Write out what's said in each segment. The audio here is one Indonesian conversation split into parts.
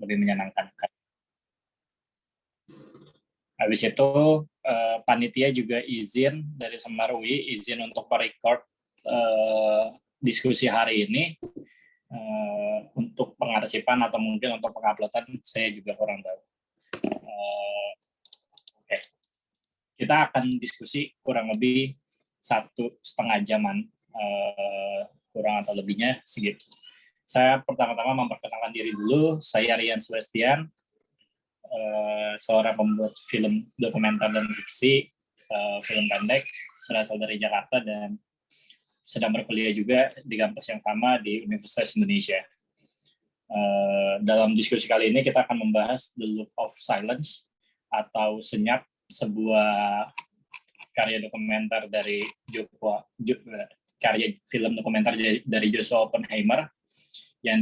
lebih menyenangkan. Habis itu panitia juga izin dari Semarwi, izin untuk merecord diskusi hari ini untuk pengarsipan atau mungkin untuk penguploadan, saya juga kurang tahu. Oke. Kita akan diskusi kurang lebih 1,5 jaman, kurang atau lebihnya segitu. Saya pertama-tama memperkenalkan diri dulu. Saya Rian Sebastian, seorang pembuat film dokumenter dan fiksi, film pendek, berasal dari Jakarta dan sedang berkuliah juga di kampus yang sama di Universitas Indonesia. Dalam diskusi kali ini kita akan membahas The Look of Silence atau Senyap, sebuah karya dokumenter dari film dokumenter dari Joshua Oppenheimer yang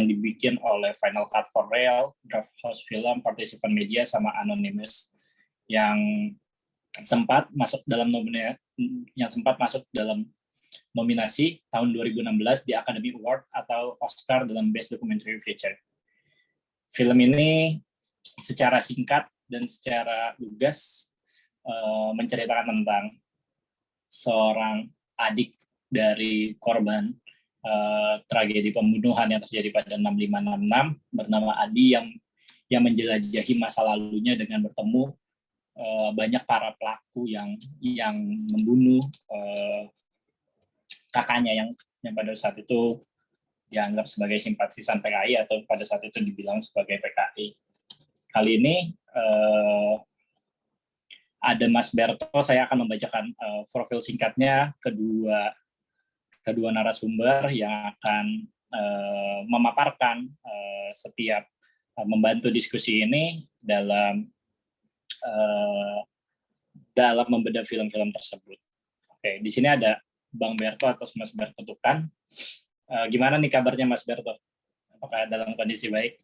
dibikin oleh Final Cut for Real, Draft House Film, Participant Media, sama Anonymous, yang sempat masuk dalam nominasi tahun 2016 di Academy Award atau Oscar dalam Best Documentary Feature. Film ini secara singkat dan secara lugas menceritakan tentang seorang adik dari korban tragedi pembunuhan yang terjadi pada 6566 bernama Adi yang menjelajahi masa lalunya dengan bertemu banyak para pelaku yang membunuh kakaknya yang pada saat itu dianggap sebagai simpatisan PKI atau pada saat itu dibilang sebagai PKI. Kali ini ada Mas Berto, saya akan membacakan profil singkatnya kedua narasumber yang akan memaparkan setiap membantu diskusi ini dalam membedah film-film tersebut. Oke, di sini ada Bang Berto atau Mas Berto Tukan. Gimana nih kabarnya Mas Berto? Apakah dalam kondisi baik?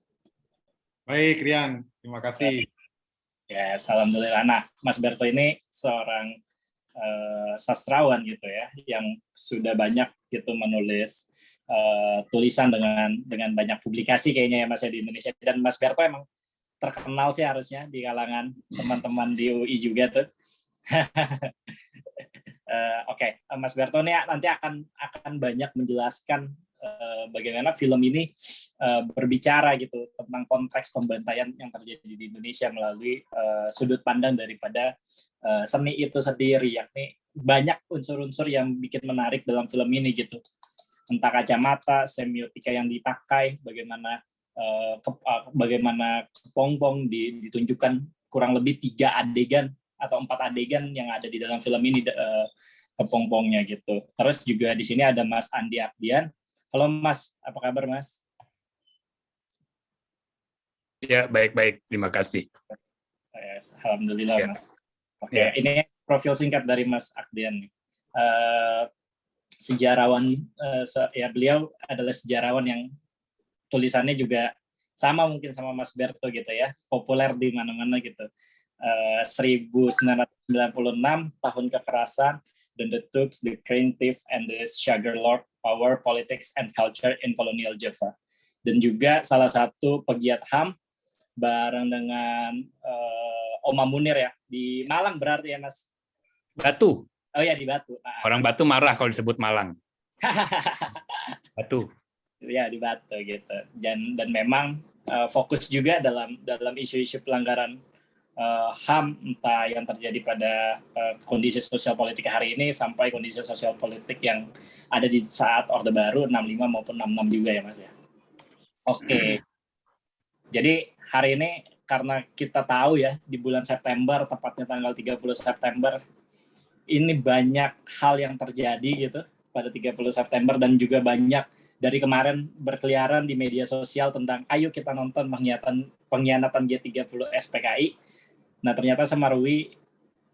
Baik, Rian. Terima kasih. Ya, alhamdulillah. Nah, Mas Berto ini seorang sastrawan gitu ya, yang sudah banyak gitu menulis tulisan dengan banyak publikasi kayaknya ya Mas ya di Indonesia. Dan Mas Berto emang terkenal sih harusnya di kalangan teman-teman di UI juga tuh. Oke, Mas Berto ini nanti akan banyak menjelaskan bagaimana film ini berbicara gitu tentang konteks pembantaian yang terjadi di Indonesia melalui sudut pandang daripada seni itu sendiri, yakni banyak unsur-unsur yang bikin menarik dalam film ini gitu. Entah kacamata, semiotika yang dipakai, bagaimana kepompong ditunjukkan kurang lebih 3 adegan atau 4 adegan yang ada di dalam film ini kepompongnya gitu. Terus juga di sini ada Mas Andi Ardian. Halo Mas, apa kabar Mas? Ya, baik-baik. Terima kasih. Alhamdulillah ya. Mas. Oke, ya. Ini profil singkat dari Mas Ardian. Sejarawan, ya beliau adalah sejarawan yang tulisannya juga sama mungkin sama Mas Berto gitu ya, populer di mana-mana gitu. 1996, Tahun Kekerasan, The Turks, The Crane Thief, and the Sugar Lord, Power, Politics, and Culture in Colonial Java. Dan juga salah satu pegiat HAM bareng dengan Oma Munir ya, di Malang berarti ya Mas? Batu. Oh ya, di Batu. Orang Batu marah kalau disebut Malang. Batu. Ya, di Batu gitu. Dan memang fokus juga dalam isu-isu pelanggaran HAM, entah yang terjadi pada kondisi sosial politik hari ini sampai kondisi sosial politik yang ada di saat Orde Baru 65 maupun 66 juga ya Mas ya. Oke. Jadi hari ini karena kita tahu ya di bulan September, tepatnya tanggal 30 September, ini banyak hal yang terjadi gitu pada 30 September dan juga banyak dari kemarin berkeliaran di media sosial tentang ayo kita nonton pengkhianatan G30 SPKI. Nah, ternyata Semarwi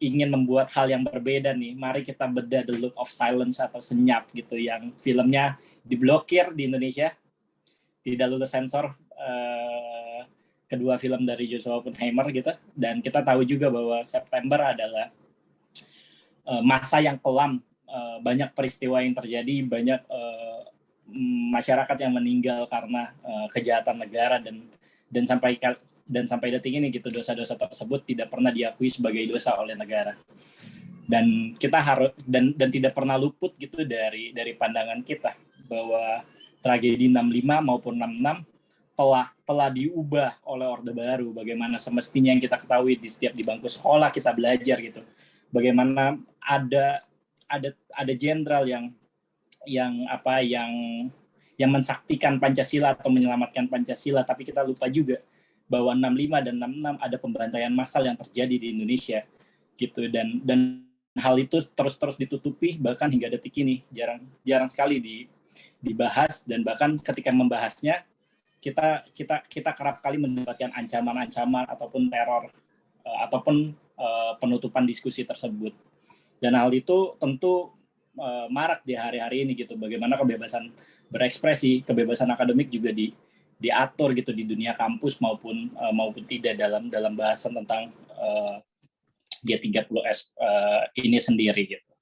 ingin membuat hal yang berbeda nih. Mari kita bedah The Look of Silence atau Senyap gitu, yang filmnya diblokir di Indonesia, tidak lulus sensor, kedua film dari Joshua Oppenheimer gitu. Dan kita tahu juga bahwa September adalah masa yang kelam, banyak peristiwa yang terjadi, banyak masyarakat yang meninggal karena kejahatan negara dan sampai detik ini gitu dosa-dosa tersebut tidak pernah diakui sebagai dosa oleh negara. Dan kita harus dan tidak pernah luput gitu dari pandangan kita bahwa tragedi 65 maupun 66 telah diubah oleh Orde Baru, bagaimana semestinya yang kita ketahui di bangku sekolah kita belajar gitu. Bagaimana ada jenderal yang mensaktikan Pancasila atau menyelamatkan Pancasila, tapi kita lupa juga bahwa 65 dan 66 ada pembantaian massal yang terjadi di Indonesia gitu, dan hal itu terus ditutupi bahkan hingga detik ini jarang sekali dibahas, dan bahkan ketika membahasnya kita kerap kali mendapatkan ancaman-ancaman ataupun teror ataupun penutupan diskusi tersebut. Dan hal itu tentu marak di hari-hari ini gitu. Bagaimana kebebasan berekspresi, kebebasan akademik juga diatur gitu di dunia kampus maupun tidak dalam bahasan tentang G30S ini sendiri gitu.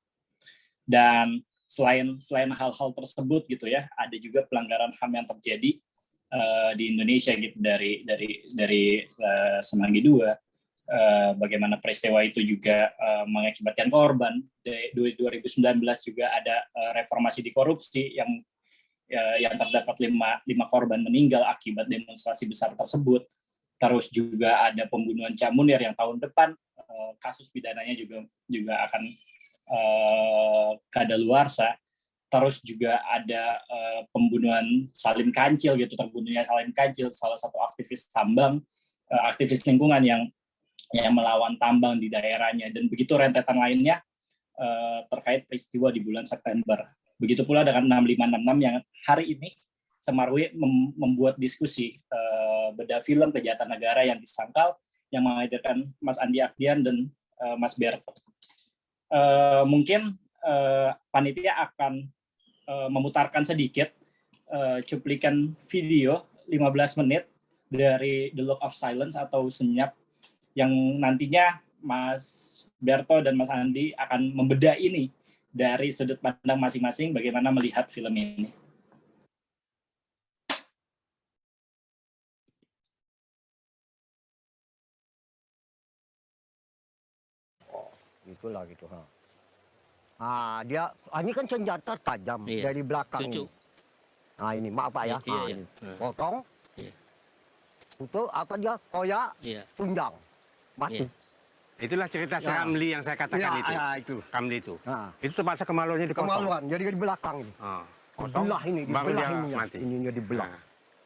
Dan selain hal-hal tersebut gitu ya, ada juga pelanggaran HAM yang terjadi di Indonesia gitu dari Semanggi II. Bagaimana peristiwa itu juga mengakibatkan korban. Di 2019 juga ada reformasi di korupsi yang terdapat 5 korban meninggal akibat demonstrasi besar tersebut. Terus juga ada pembunuhan Cak Munir yang tahun depan kasus pidananya juga akan kadaluarsa. Terus juga ada pembunuhan Salim Kancil gitu, terbunuhnya Salim Kancil, salah satu aktivis tambang, aktivis lingkungan yang melawan tambang di daerahnya, dan begitu rentetan lainnya terkait peristiwa di bulan September. Begitu pula dengan 6566 yang hari ini Semarwi membuat diskusi beda film kejahatan negara yang disangkal yang menghadirkan Mas Andi Akdian dan Mas Berto. Mungkin panitia akan memutarkan sedikit cuplikan video 15 menit dari The Look of Silence atau Senyap, yang nantinya Mas Berto dan Mas Andi akan membedah ini dari sudut pandang masing-masing bagaimana melihat film ini. Itulah gitu. Dia ini kan senjata tajam dari belakang. Ini. Nah ini maaf Pak ya. Ini. Potong. Untuk apa dia koyak, tundang, mati. Itulah cerita si Ramli yang saya katakan itu. Ramli itu. Itu terpaksa kemaluannya dipotong. Kemaluan, jadi di belakang ini. Dibelah ini, dibelah ini. Mati. Ininya dibelah.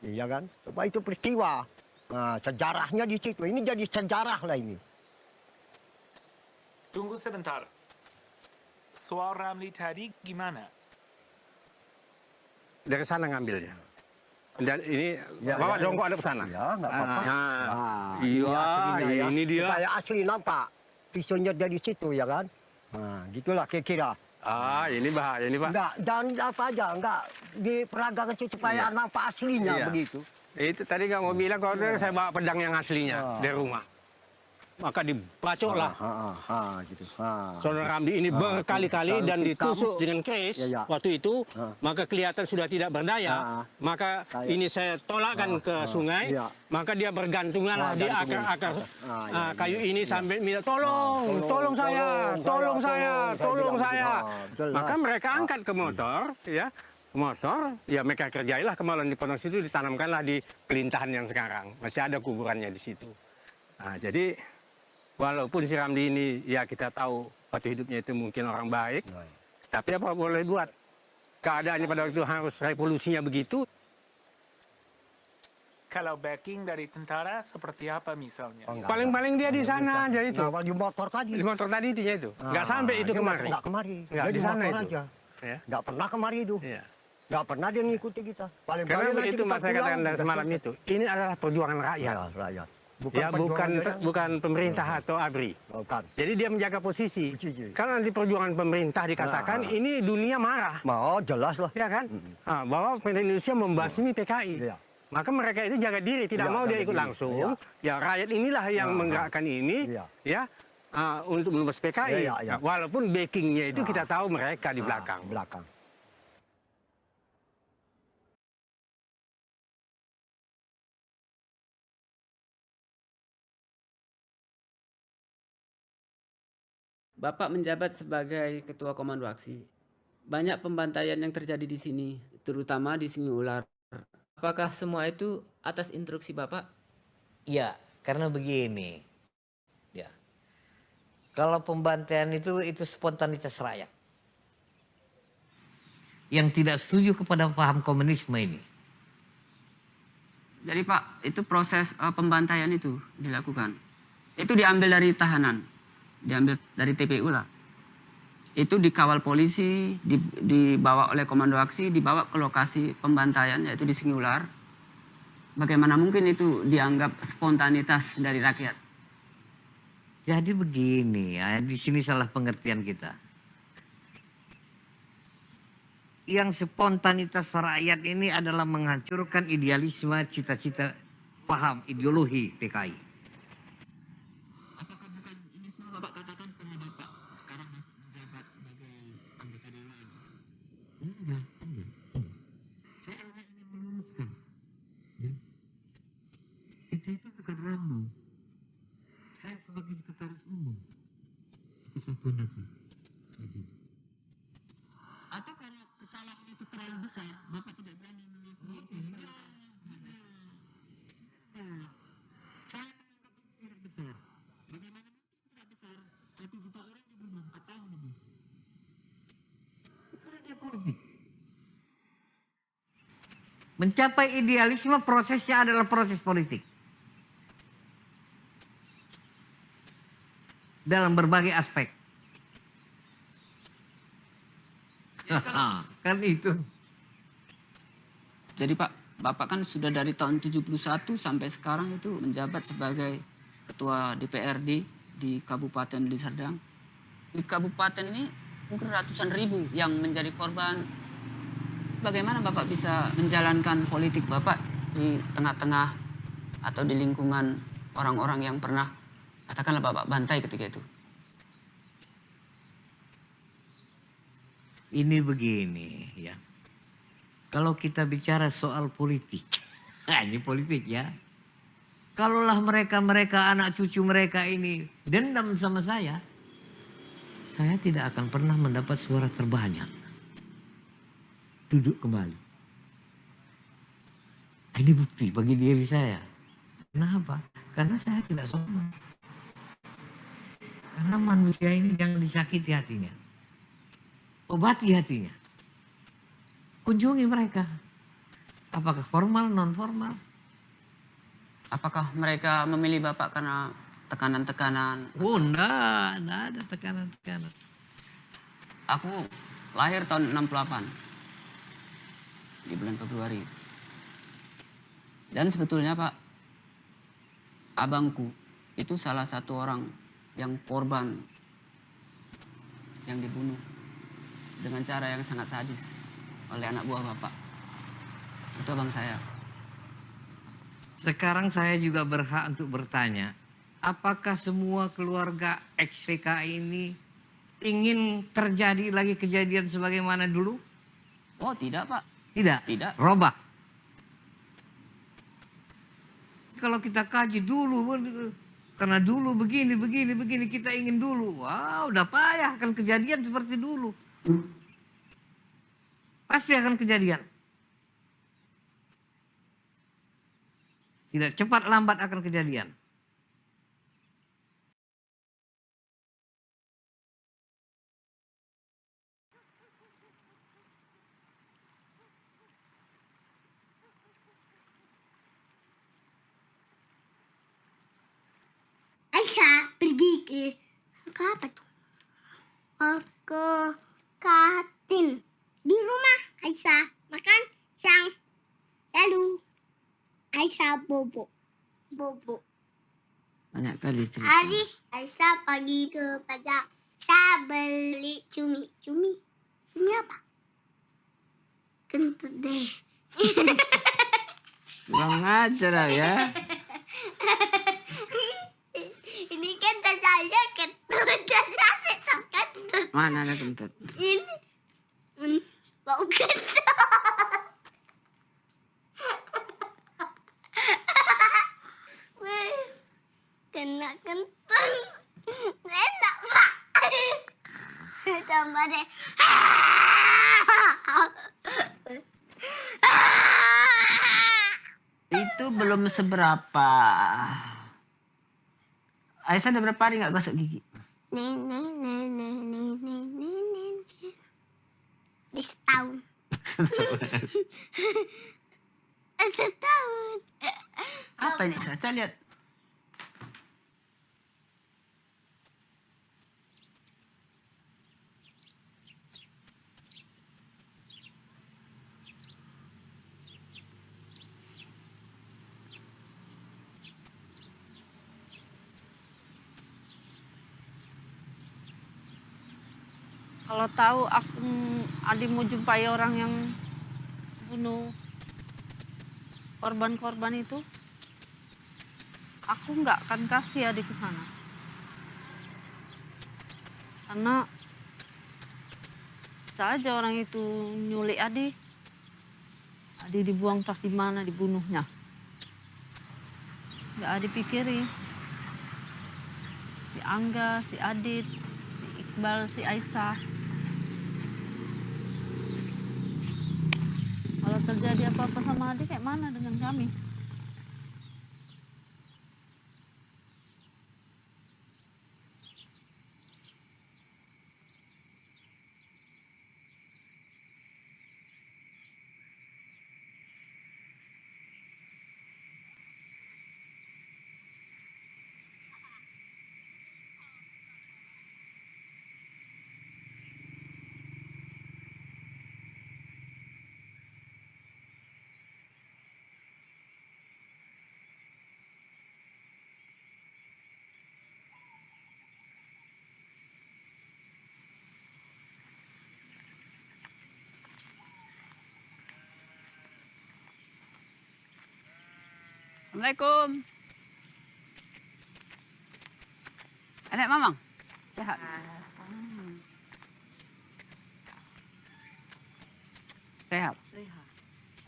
Iya kan? Coba itu peristiwa. Nah, sejarahnya di situ. Ini jadi sejarah lah ini. Tunggu sebentar. Soal Ramli tadi gimana? Dari sana ngambilnya. Dan ini bawa jongkok ada ke sana. Ya, enggak apa-apa. Iya, ini dia. Supaya asli nampak. Pisaunya dari situ ya kan. Nah, gitulah kira-kira. Ini bahaya ini Pak. Enggak, dan apa aja, enggak diperagakan supaya nampak aslinya begitu. Itu tadi nggak mau bilang kalau saya bawa pedang yang aslinya dari rumah. Maka dibacoklah. Gitu. Saudara Ramli ini berkali-kali dan ditusuk dengan keris waktu itu, maka kelihatan sudah tidak berdaya. Maka ini saya tolakkan ke sungai, maka dia bergantungan di akar-akar kayu ini sambil minta tolong saya. Maka mereka angkat ke motor, ya mereka kerjailah kemaluan di pondok situ, ditanamkanlah di pelintahan yang sekarang. Masih ada kuburannya di situ. Nah, jadi walaupun si Ramli ini ya kita tahu waktu hidupnya itu mungkin orang baik, tapi apa boleh buat? Keadaannya pada waktu itu harus revolusinya begitu. Kalau backing dari tentara seperti apa misalnya? Paling-paling dia di sana aja itu. Nah, di motor tadi. Di motor tadi itu. Nggak sampai itu kemari. Nggak kemari. Nggak di sana itu. Aja. Ya. Nggak pernah kemari itu. Iya. Nggak pernah dia ngikuti kita. Karena itu mas saya katakan dari semalam itu. Ini adalah perjuangan rakyat. Rakyat. Bukan pemerintah atau ABRI. Bukan. Jadi dia menjaga posisi. Kalau nanti perjuangan pemerintah dikatakan ini dunia marah. Mau jelas lah. Ya kan? Bahwa pemerintah Indonesia membasmi PKI. Maka mereka itu jaga diri, tidak mau dia ikut langsung. Ya rakyat inilah yang menggerakkan ini, untuk membasmi PKI. Walaupun backingnya itu kita tahu mereka di belakang. Bapak menjabat sebagai Ketua Komando Aksi. Banyak pembantaian yang terjadi di sini, terutama di Sungai Ular. Apakah semua itu atas instruksi Bapak? Ya, karena begini. Ya. Kalau pembantaian itu spontanitas rakyat. Yang tidak setuju kepada paham komunisme ini. Jadi Pak, itu proses pembantaian itu dilakukan. Itu diambil dari tahanan, diambil dari TPU lah. Itu dikawal polisi, dibawa oleh Komando Aksi, dibawa ke lokasi pembantaian yaitu di Sungai Ular. Bagaimana mungkin itu dianggap spontanitas dari rakyat? Jadi begini, ya, di sini salah pengertian kita. Yang spontanitas rakyat ini adalah menghancurkan idealisme, cita-cita, paham, ideologi PKI. Apakah bukan ini semua Bapak katakan karena Bapak sekarang masih menjabat sebagai anggota dewan? Enggak. Saya hanya ingin meluruskan. Ya. Itu bukan rambu. Saya sebagai sekretaris umum. Itu satu nanti. Atau karena kesalahan itu terlalu besar, Bapak tidak berani mengakui? Saya menganggap itu tidak besar. Bagaimana mungkin tidak besar? 1 juta orang dibunuh 4 tahun lebih. Itu dia politik. Mencapai idealisme prosesnya adalah proses politik. Dalam berbagai aspek. Kan itu. Jadi Pak, Bapak kan sudah dari tahun 71 sampai sekarang itu menjabat sebagai Ketua DPRD di Kabupaten Deli Serdang. Di kabupaten ini mungkin ratusan ribu yang menjadi korban. Bagaimana Bapak bisa menjalankan politik Bapak di tengah-tengah atau di lingkungan orang-orang yang pernah katakanlah Bapak bantai ketika itu? Ini begini ya. Kalau kita bicara soal politik. Nah, ini politik ya. Kalaulah mereka anak cucu mereka ini dendam sama saya tidak akan pernah mendapat suara terbanyak. Duduk kembali. Ini bukti bagi diri saya. Kenapa? Karena saya tidak sombong. Karena manusia ini jangan disakiti hatinya. Obati hatinya. Kunjungi mereka. Apakah formal, non formal? Apakah mereka memilih Bapak karena tekanan-tekanan? Oh, enggak ada tekanan-tekanan. Aku lahir tahun 68 di bulan Februari. Dan sebetulnya Pak, abangku itu salah satu orang yang korban yang dibunuh dengan cara yang sangat sadis oleh anak buah Bapak. Itu abang saya. Sekarang saya juga berhak untuk bertanya, apakah semua keluarga ex-PKI ini ingin terjadi lagi kejadian sebagaimana dulu? Oh tidak Pak. Tidak? Tidak. Robah. Kalau kita kaji dulu, karena dulu begini, kita ingin dulu. Wah, udah payah akan kejadian seperti dulu. Pasti akan kejadian. Tidak cepat lambat akan kejadian. Aisyah pergi ke apa tuh? Ke kantin. Di rumah Aisyah makan siang. Lalu Aisyah bobo. Banyak kali cerita. Hari Aisyah pergi ke pasar. Saya beli cumi. Cumi apa? Kentut deh. Kurang ajar ya. Ini kan saya kentut. Mana ada kentut? Ini bau kentut. Kena kentut. Enak Pak. badai. Itu belum seberapa. Aisyah udah berapa hari nggak gosok gigi? Di setahun. Setahun. Apa ini? Saya lihat. Kalau tahu Adi mau jumpai orang yang bunuh korban-korban itu, aku nggak akan kasih Adi ke sana. Karena bisa aja orang itu nyulik Adi. Adi dibuang tas di mana dibunuhnya. Nggak Adi pikirin. Si Angga, si Adit, si Iqbal, si Aisyah. Kalau terjadi apa-apa sama Adi kayak mana dengan kami? Assalamualaikum. Anak Mamang, sehat? Sehat? Sehat.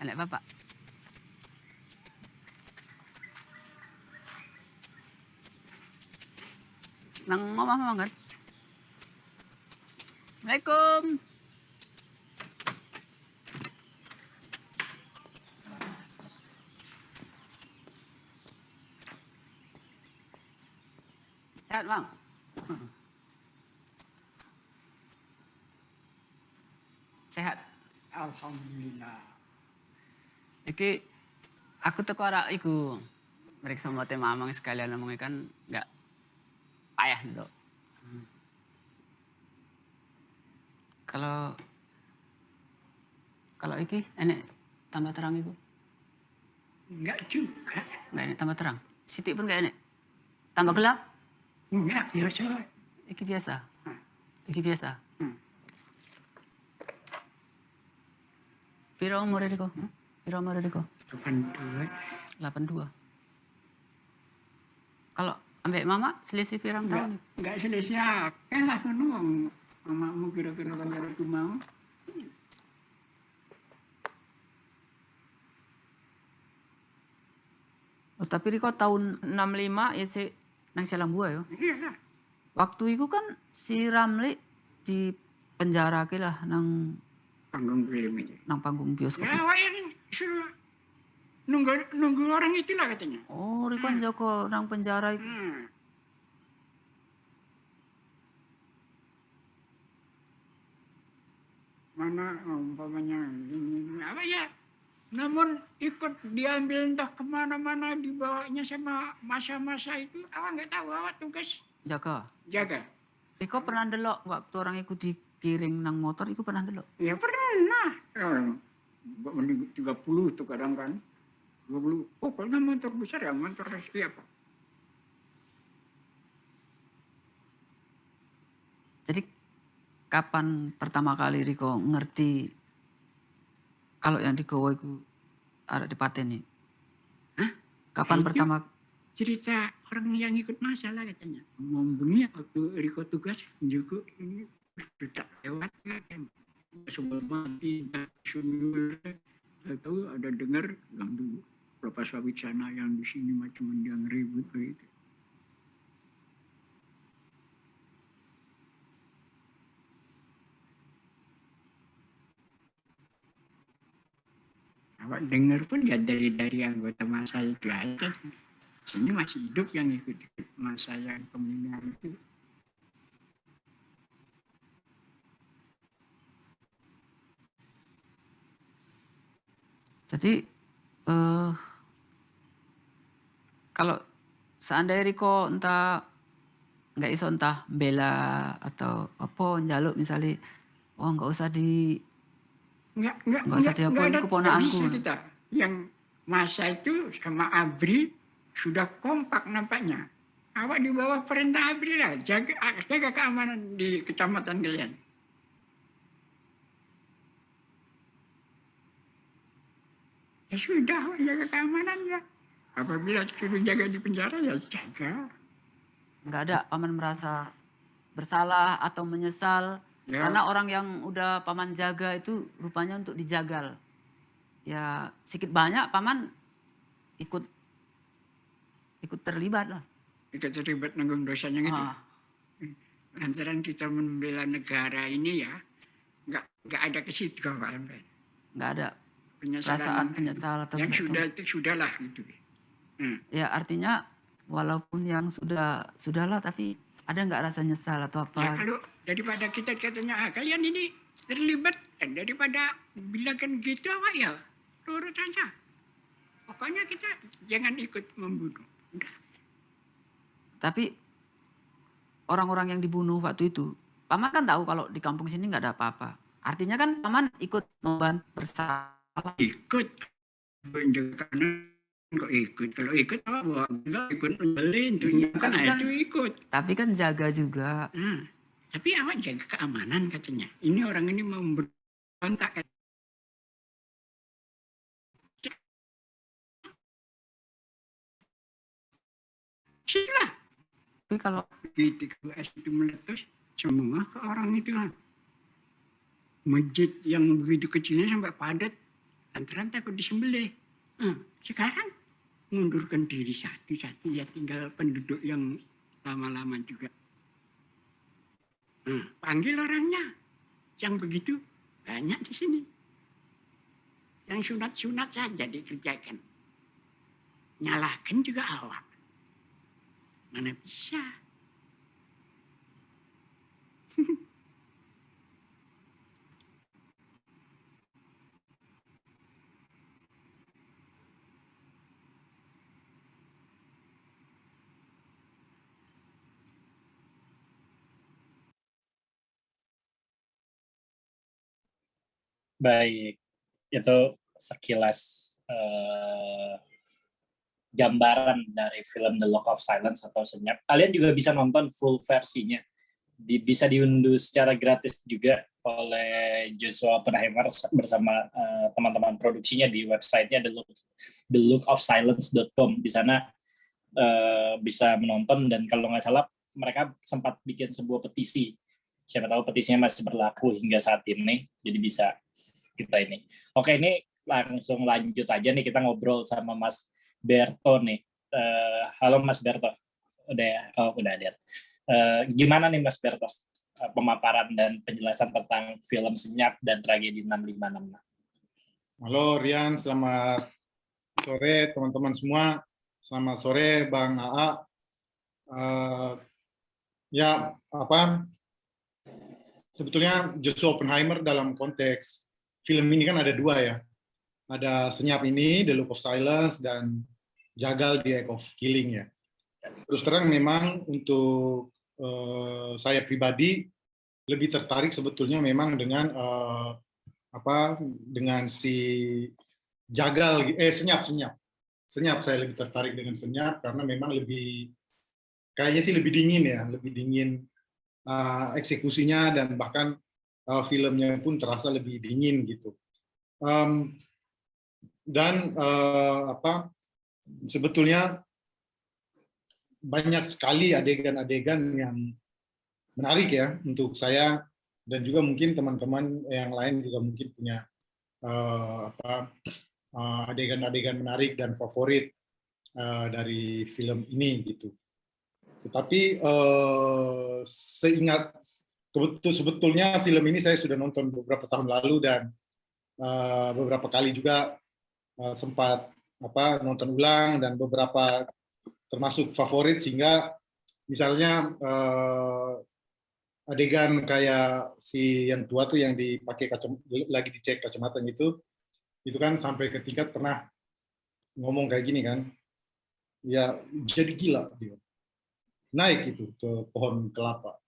Anak Bapak? Nang Mamang kan? Assalamualaikum. Sehat, Bang? Sehat? Alhamdulillah. Iki, aku teko arek iku. Mereka sama teh Mamang sekalian ngomongnya kan nggak payah dulu. Kalau iki enek tambah terang iku? Enggak juga. Enggak enek tambah terang. Siti pun enggak enek. Tambah gelap? Enggak, biasa. Iki biasa. Iki biasa. Piro umur Diko? Piro umur Diko? 82. 82. Kalau ambek Mama selisih pirang tahun? Enggak selisih akeh lah ngono. Mamamu kira-kira kalau aku mau. Oh, tapi Riko tahun 65 ya si nang Selambua ya. Iya. Waktu itu kan si Ramli di penjara lah nang Panggung film itu. nang panggung bioskop. Ya, wayan suruh nunggu orang itulah katanya. Oh, Riko Joko nang penjara itu. Mana umpamanya ini apa ya? Namun ikut diambil entah kemana-mana dibawanya sama masa-masa itu, awak nggak tahu awak tugas jaga. Riko pernah delok waktu orang itu dikiring nang motor, Riko pernah delok? Ya pernah. 30 tuh kadang kan. 20. Oh kalau motor besar ya motor siapa? Jadi kapan pertama kali Riko ngerti kalau yang digawa itu ada di pateni? Hah? Kapan Itu pertama? cerita orang yang ikut masalah katanya. Ngomongnya waktu Riko tugas juga ini sudah lewat kan. Sebelum mati, tahu ada dengar gang dulu. Berapa sawit sana yang di sini macam yang ribut begitu. Awak dengar pun ya dari anggota masa itu aja. Sini masih hidup yang ikut masa yang pembinaan itu. Jadi kalau seandainya Riko entah nggak iso entah bela atau apa njaluk misalnya, oh nggak usah diapain keponakanku. Yang masa itu sama Abri sudah kompak nampaknya. Awak di bawah perintah Abri lah, jaga keamanan di kecamatan kalian. Ya sudah, jaga keamanan ya. Apabila suruh jaga di penjara ya jaga. Nggak ada paman merasa bersalah atau menyesal Ya. karena orang yang udah paman jaga itu rupanya untuk dijagal. Ya sedikit banyak paman ikut terlibat lah. Ikut terlibat nanggung dosanya gitu. Lantaran kita membela negara ini ya, nggak ada ke situ Pak. Nggak ada Penyesalan penyesal atau yang sudah itu sudahlah gitu. Ya artinya walaupun yang sudahlah tapi ada nggak rasa nyesal atau apa? Ya, kalau daripada kita katanya kalian ini terlibat, daripada bilangkan gitu apa ya, turut saja. Pokoknya kita jangan ikut membunuh. Udah. Tapi orang-orang yang dibunuh waktu itu, paman kan tahu kalau di kampung sini nggak ada apa-apa. Artinya kan paman ikut membantu bersalah. Ikut, kok ikut? Kalau ikut apa? Enggak ikut beli kan itu ikut. Tapi kan jaga juga. Tapi awak jaga keamanan katanya. Ini orang ini mau berontak. Silah. Tapi kalau Ketika itu meletus, semua ke orang itu kan. Masjid yang begitu kecilnya sampai padat, lantaran takut disembelih. Sekarang mundurkan diri satu-satu, ya tinggal penduduk yang lama-lama juga. Panggil orangnya, yang begitu banyak di sini. Yang sunat-sunat saja dikerjakan. Nyalahkan juga awak. Mana bisa? Baik, itu sekilas gambaran dari film The Look of Silence atau Senyap. Kalian juga bisa nonton full versinya. Bisa diunduh secara gratis juga oleh Joshua Oppenheimer bersama teman-teman produksinya di websitenya thelookofsilence.com. Di sana bisa menonton, dan kalau nggak salah mereka sempat bikin sebuah petisi. Siapa tahu petisinya masih berlaku hingga saat ini, jadi bisa kita ini. Oke, ini langsung lanjut aja nih, kita ngobrol sama Mas Berto nih. Halo Mas Berto, udah ya? Oh, udah ada. Gimana nih Mas Berto pemaparan dan penjelasan tentang film Senyap dan Tragedi 656? Halo Rian, selamat sore teman-teman semua. Selamat sore Bang AA. Sebetulnya Joshua Oppenheimer dalam konteks film ini kan ada dua ya. Ada Senyap ini, The Look of Silence, dan Jagal, The Act of Killing ya. Terus terang memang untuk saya pribadi lebih tertarik sebetulnya memang dengan dengan si Jagal, Senyap saya lebih tertarik dengan Senyap karena memang kayaknya sih lebih dingin ya, lebih dingin eksekusinya, dan bahkan filmnya pun terasa lebih dingin gitu. Sebetulnya banyak sekali adegan-adegan yang menarik ya untuk saya, dan juga mungkin teman-teman yang lain juga mungkin punya adegan-adegan menarik dan favorit dari film ini gitu. Tetapi sebetulnya film ini saya sudah nonton beberapa tahun lalu, dan beberapa kali juga sempat nonton ulang dan beberapa termasuk favorit, sehingga misalnya adegan kayak si yang tua tuh yang dipakai lagi dicek kacamatanya itu kan sampai ke tingkat pernah ngomong kayak gini kan, ya jadi gila dia, naik itu ke pohon kelapa,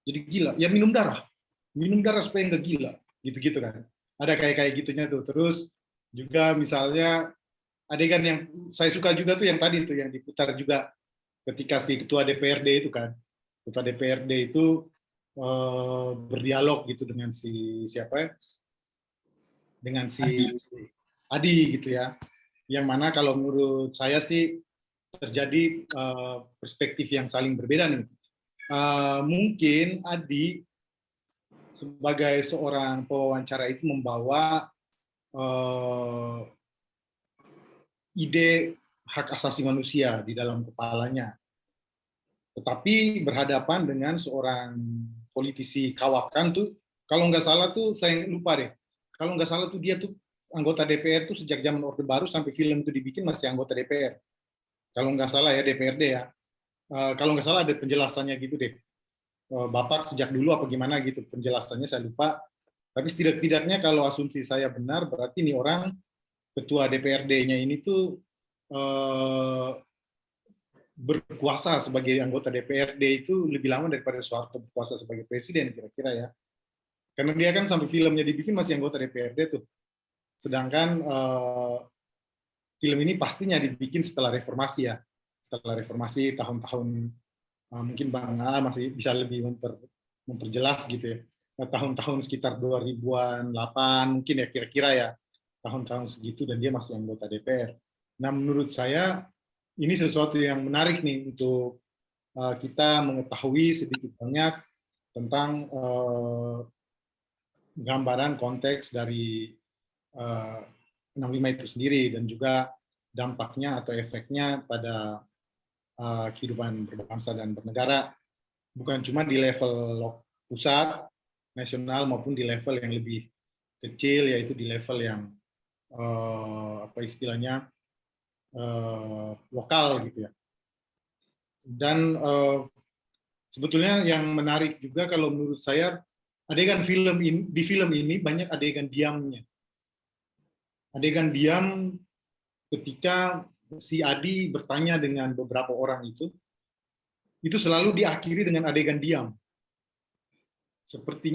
jadi gila, ya minum darah supaya nggak gila, gitu-gitu kan, ada kayak gitunya tuh. Terus juga misalnya adegan yang saya suka juga tuh yang tadi tuh yang diputar juga ketika si ketua DPRD itu kan, ketua DPRD itu berdialog gitu dengan siapa ya, dengan si Adi gitu ya, yang mana kalau menurut saya sih terjadi perspektif yang saling berbeda nih. Mungkin Adi sebagai seorang pewawancara itu membawa ide hak asasi manusia di dalam kepalanya, tetapi berhadapan dengan seorang politisi kawakan tuh, kalau nggak salah tuh, saya lupa deh, kalau nggak salah tuh dia tuh anggota DPR tuh sejak zaman Orde Baru sampai film itu dibikin masih anggota DPR. Kalau nggak salah ya, DPRD ya. Kalau nggak salah ada penjelasannya gitu deh. Bapak sejak dulu apa gimana gitu, penjelasannya saya lupa. Tapi setidak-tidaknya kalau asumsi saya benar, berarti ini orang ketua DPRD-nya ini tuh berkuasa sebagai anggota DPRD itu lebih lama daripada Soeharto berkuasa sebagai presiden kira-kira ya. Karena dia kan sampai filmnya dibikin masih anggota DPRD tuh. Sedangkan film ini pastinya dibikin setelah reformasi ya. Setelah reformasi tahun-tahun mungkin Bang A masih bisa lebih memperjelas gitu ya. Tahun-tahun sekitar 2000-an 8 mungkin ya kira-kira ya. Tahun-tahun segitu dan dia masih anggota DPR. Nah, menurut saya ini sesuatu yang menarik nih untuk kita mengetahui sedikit banyak tentang gambaran konteks dari 65 itu sendiri dan juga dampaknya atau efeknya pada kehidupan berbangsa dan bernegara, bukan cuma di level pusat, nasional, maupun di level yang lebih kecil, yaitu di level yang apa istilahnya lokal gitu ya. Dan sebetulnya yang menarik juga kalau menurut saya adegan di film ini banyak adegan diamnya. Adegan diam ketika si Adi bertanya dengan beberapa orang itu selalu diakhiri dengan adegan diam. Seperti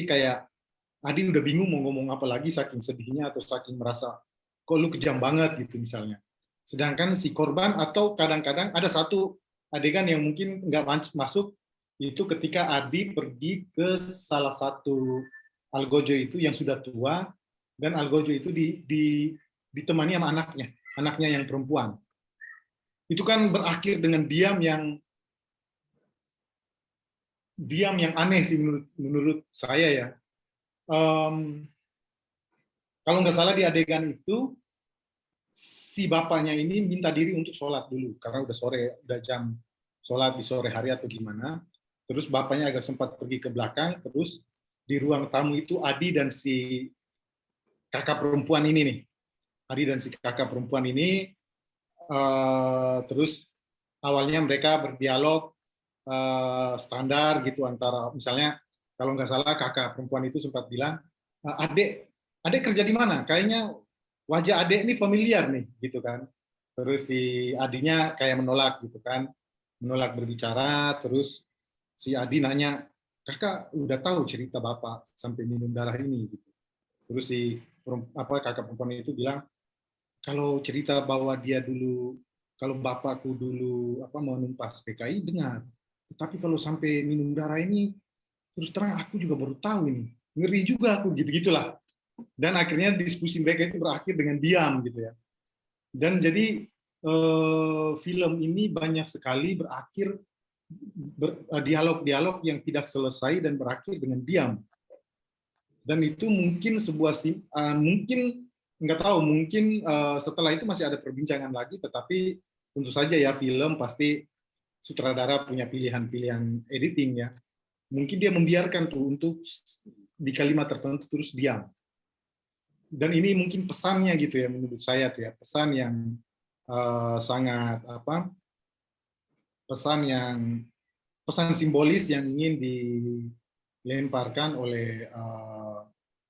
kayak Adi udah bingung mau ngomong apa lagi saking sedihnya atau saking merasa kok lu kejam banget gitu misalnya. Sedangkan si korban atau kadang-kadang ada satu adegan yang mungkin nggak masuk itu ketika Adi pergi ke salah satu algojo itu yang sudah tua dan algojo itu ditemani sama anaknya yang perempuan. Itu kan berakhir dengan diam yang aneh sih menurut saya ya. Kalau nggak salah di adegan itu si bapaknya ini minta diri untuk sholat dulu karena udah jam sholat di sore hari atau gimana. Terus bapaknya agak sempat pergi ke belakang, terus di ruang tamu itu Adi dan si kakak perempuan ini nih. Adi dan si kakak perempuan ini terus awalnya mereka berdialog standar gitu antara misalnya kalau nggak salah kakak perempuan itu sempat bilang, Adek kerja di mana? Kayaknya wajah adek ini familiar nih, gitu kan. Terus si Adinya kayak menolak gitu kan, menolak berbicara. Terus si Adi nanya, kakak udah tahu cerita bapak sampai minum darah ini? Gitu. Terus si kakak perempuan itu bilang, kalau cerita bahwa dia dulu, kalau bapakku dulu mau numpas PKI dengar, tapi kalau sampai minum darah ini, terus terang aku juga baru tahu ini, ngeri juga aku gitu-gitulah. Dan akhirnya diskusi mereka itu berakhir dengan diam gitu ya. Dan jadi film ini banyak sekali berakhir dialog-dialog yang tidak selesai dan berakhir dengan diam. Dan itu mungkin mungkin nggak tahu, mungkin setelah itu masih ada perbincangan lagi, tetapi tentu saja ya film pasti sutradara punya pilihan-pilihan editing ya. Mungkin dia membiarkan tuh untuk di kalimat tertentu terus diam. dan ini mungkin pesannya gitu ya menurut saya tuh ya, pesan yang sangat pesan simbolis yang ingin dilemparkan oleh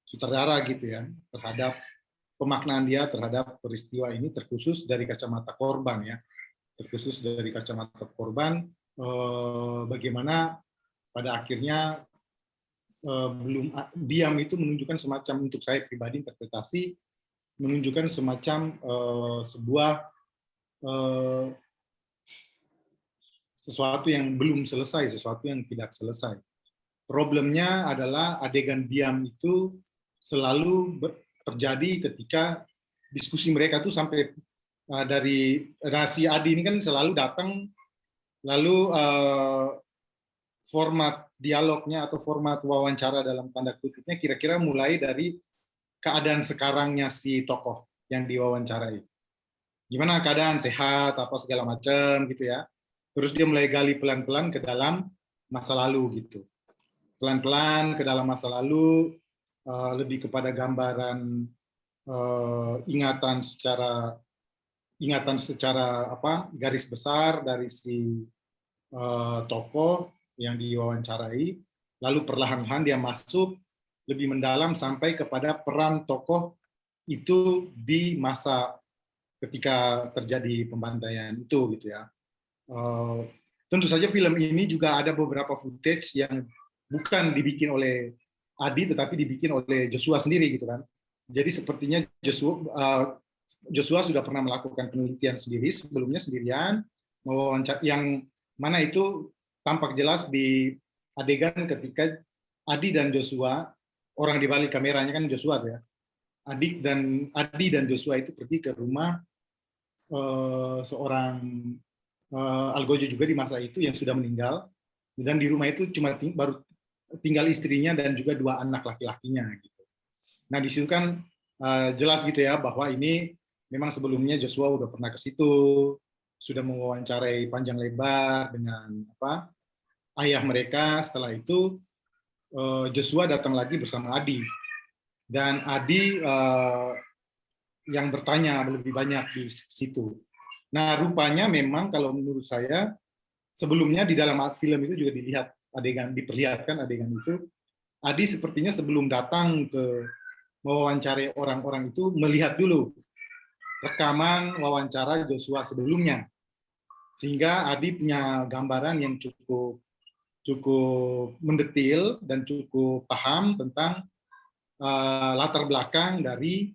sutradara gitu ya terhadap pemaknaan dia terhadap peristiwa ini, terkhusus dari kacamata korban ya, terkhusus dari kacamata korban, bagaimana pada akhirnya diam itu menunjukkan semacam, untuk saya pribadi interpretasi, menunjukkan semacam sebuah sesuatu yang belum selesai, sesuatu yang tidak selesai. Problemnya adalah adegan diam itu selalu terjadi ketika diskusi mereka tuh sampai dari si Adi ini kan selalu datang, lalu format dialognya atau format wawancara dalam tanda kutipnya kira-kira mulai dari keadaan sekarangnya si tokoh yang diwawancarai. Gimana keadaan, sehat, apa segala macam gitu ya. Terus dia mulai gali pelan-pelan ke dalam masa lalu gitu. Pelan-pelan ke dalam masa lalu, lebih kepada gambaran ingatan secara garis besar dari si tokoh yang diwawancarai, lalu perlahan-lahan dia masuk lebih mendalam sampai kepada peran tokoh itu di masa ketika terjadi pembantaian itu gitu ya. Tentu saja film ini juga ada beberapa footage yang bukan dibikin oleh Adi tetapi dibikin oleh Joshua sendiri gitu kan. Jadi sepertinya Joshua sudah pernah melakukan penelitian sendiri sebelumnya sendirian, yang mana itu tampak jelas di adegan ketika Adi dan Joshua, orang di balik kameranya kan Joshua ya, Adi dan Joshua itu pergi ke rumah seorang algojo juga di masa itu yang sudah meninggal, dan di rumah itu cuma baru tinggal istrinya dan juga 2 anak laki-lakinya gitu. Nah di situ kan jelas gitu ya bahwa ini memang sebelumnya Joshua udah pernah ke situ, sudah mewawancarai panjang lebar dengan ayah mereka. Setelah itu Joshua datang lagi bersama Adi, dan Adi yang bertanya lebih banyak di situ. Nah rupanya memang kalau menurut saya sebelumnya di dalam film itu juga diperlihatkan adegan itu, Adi sepertinya sebelum datang ke mewawancarai orang-orang itu melihat dulu rekaman wawancara Joshua sebelumnya, sehingga Adi punya gambaran yang cukup mendetil dan cukup paham tentang latar belakang dari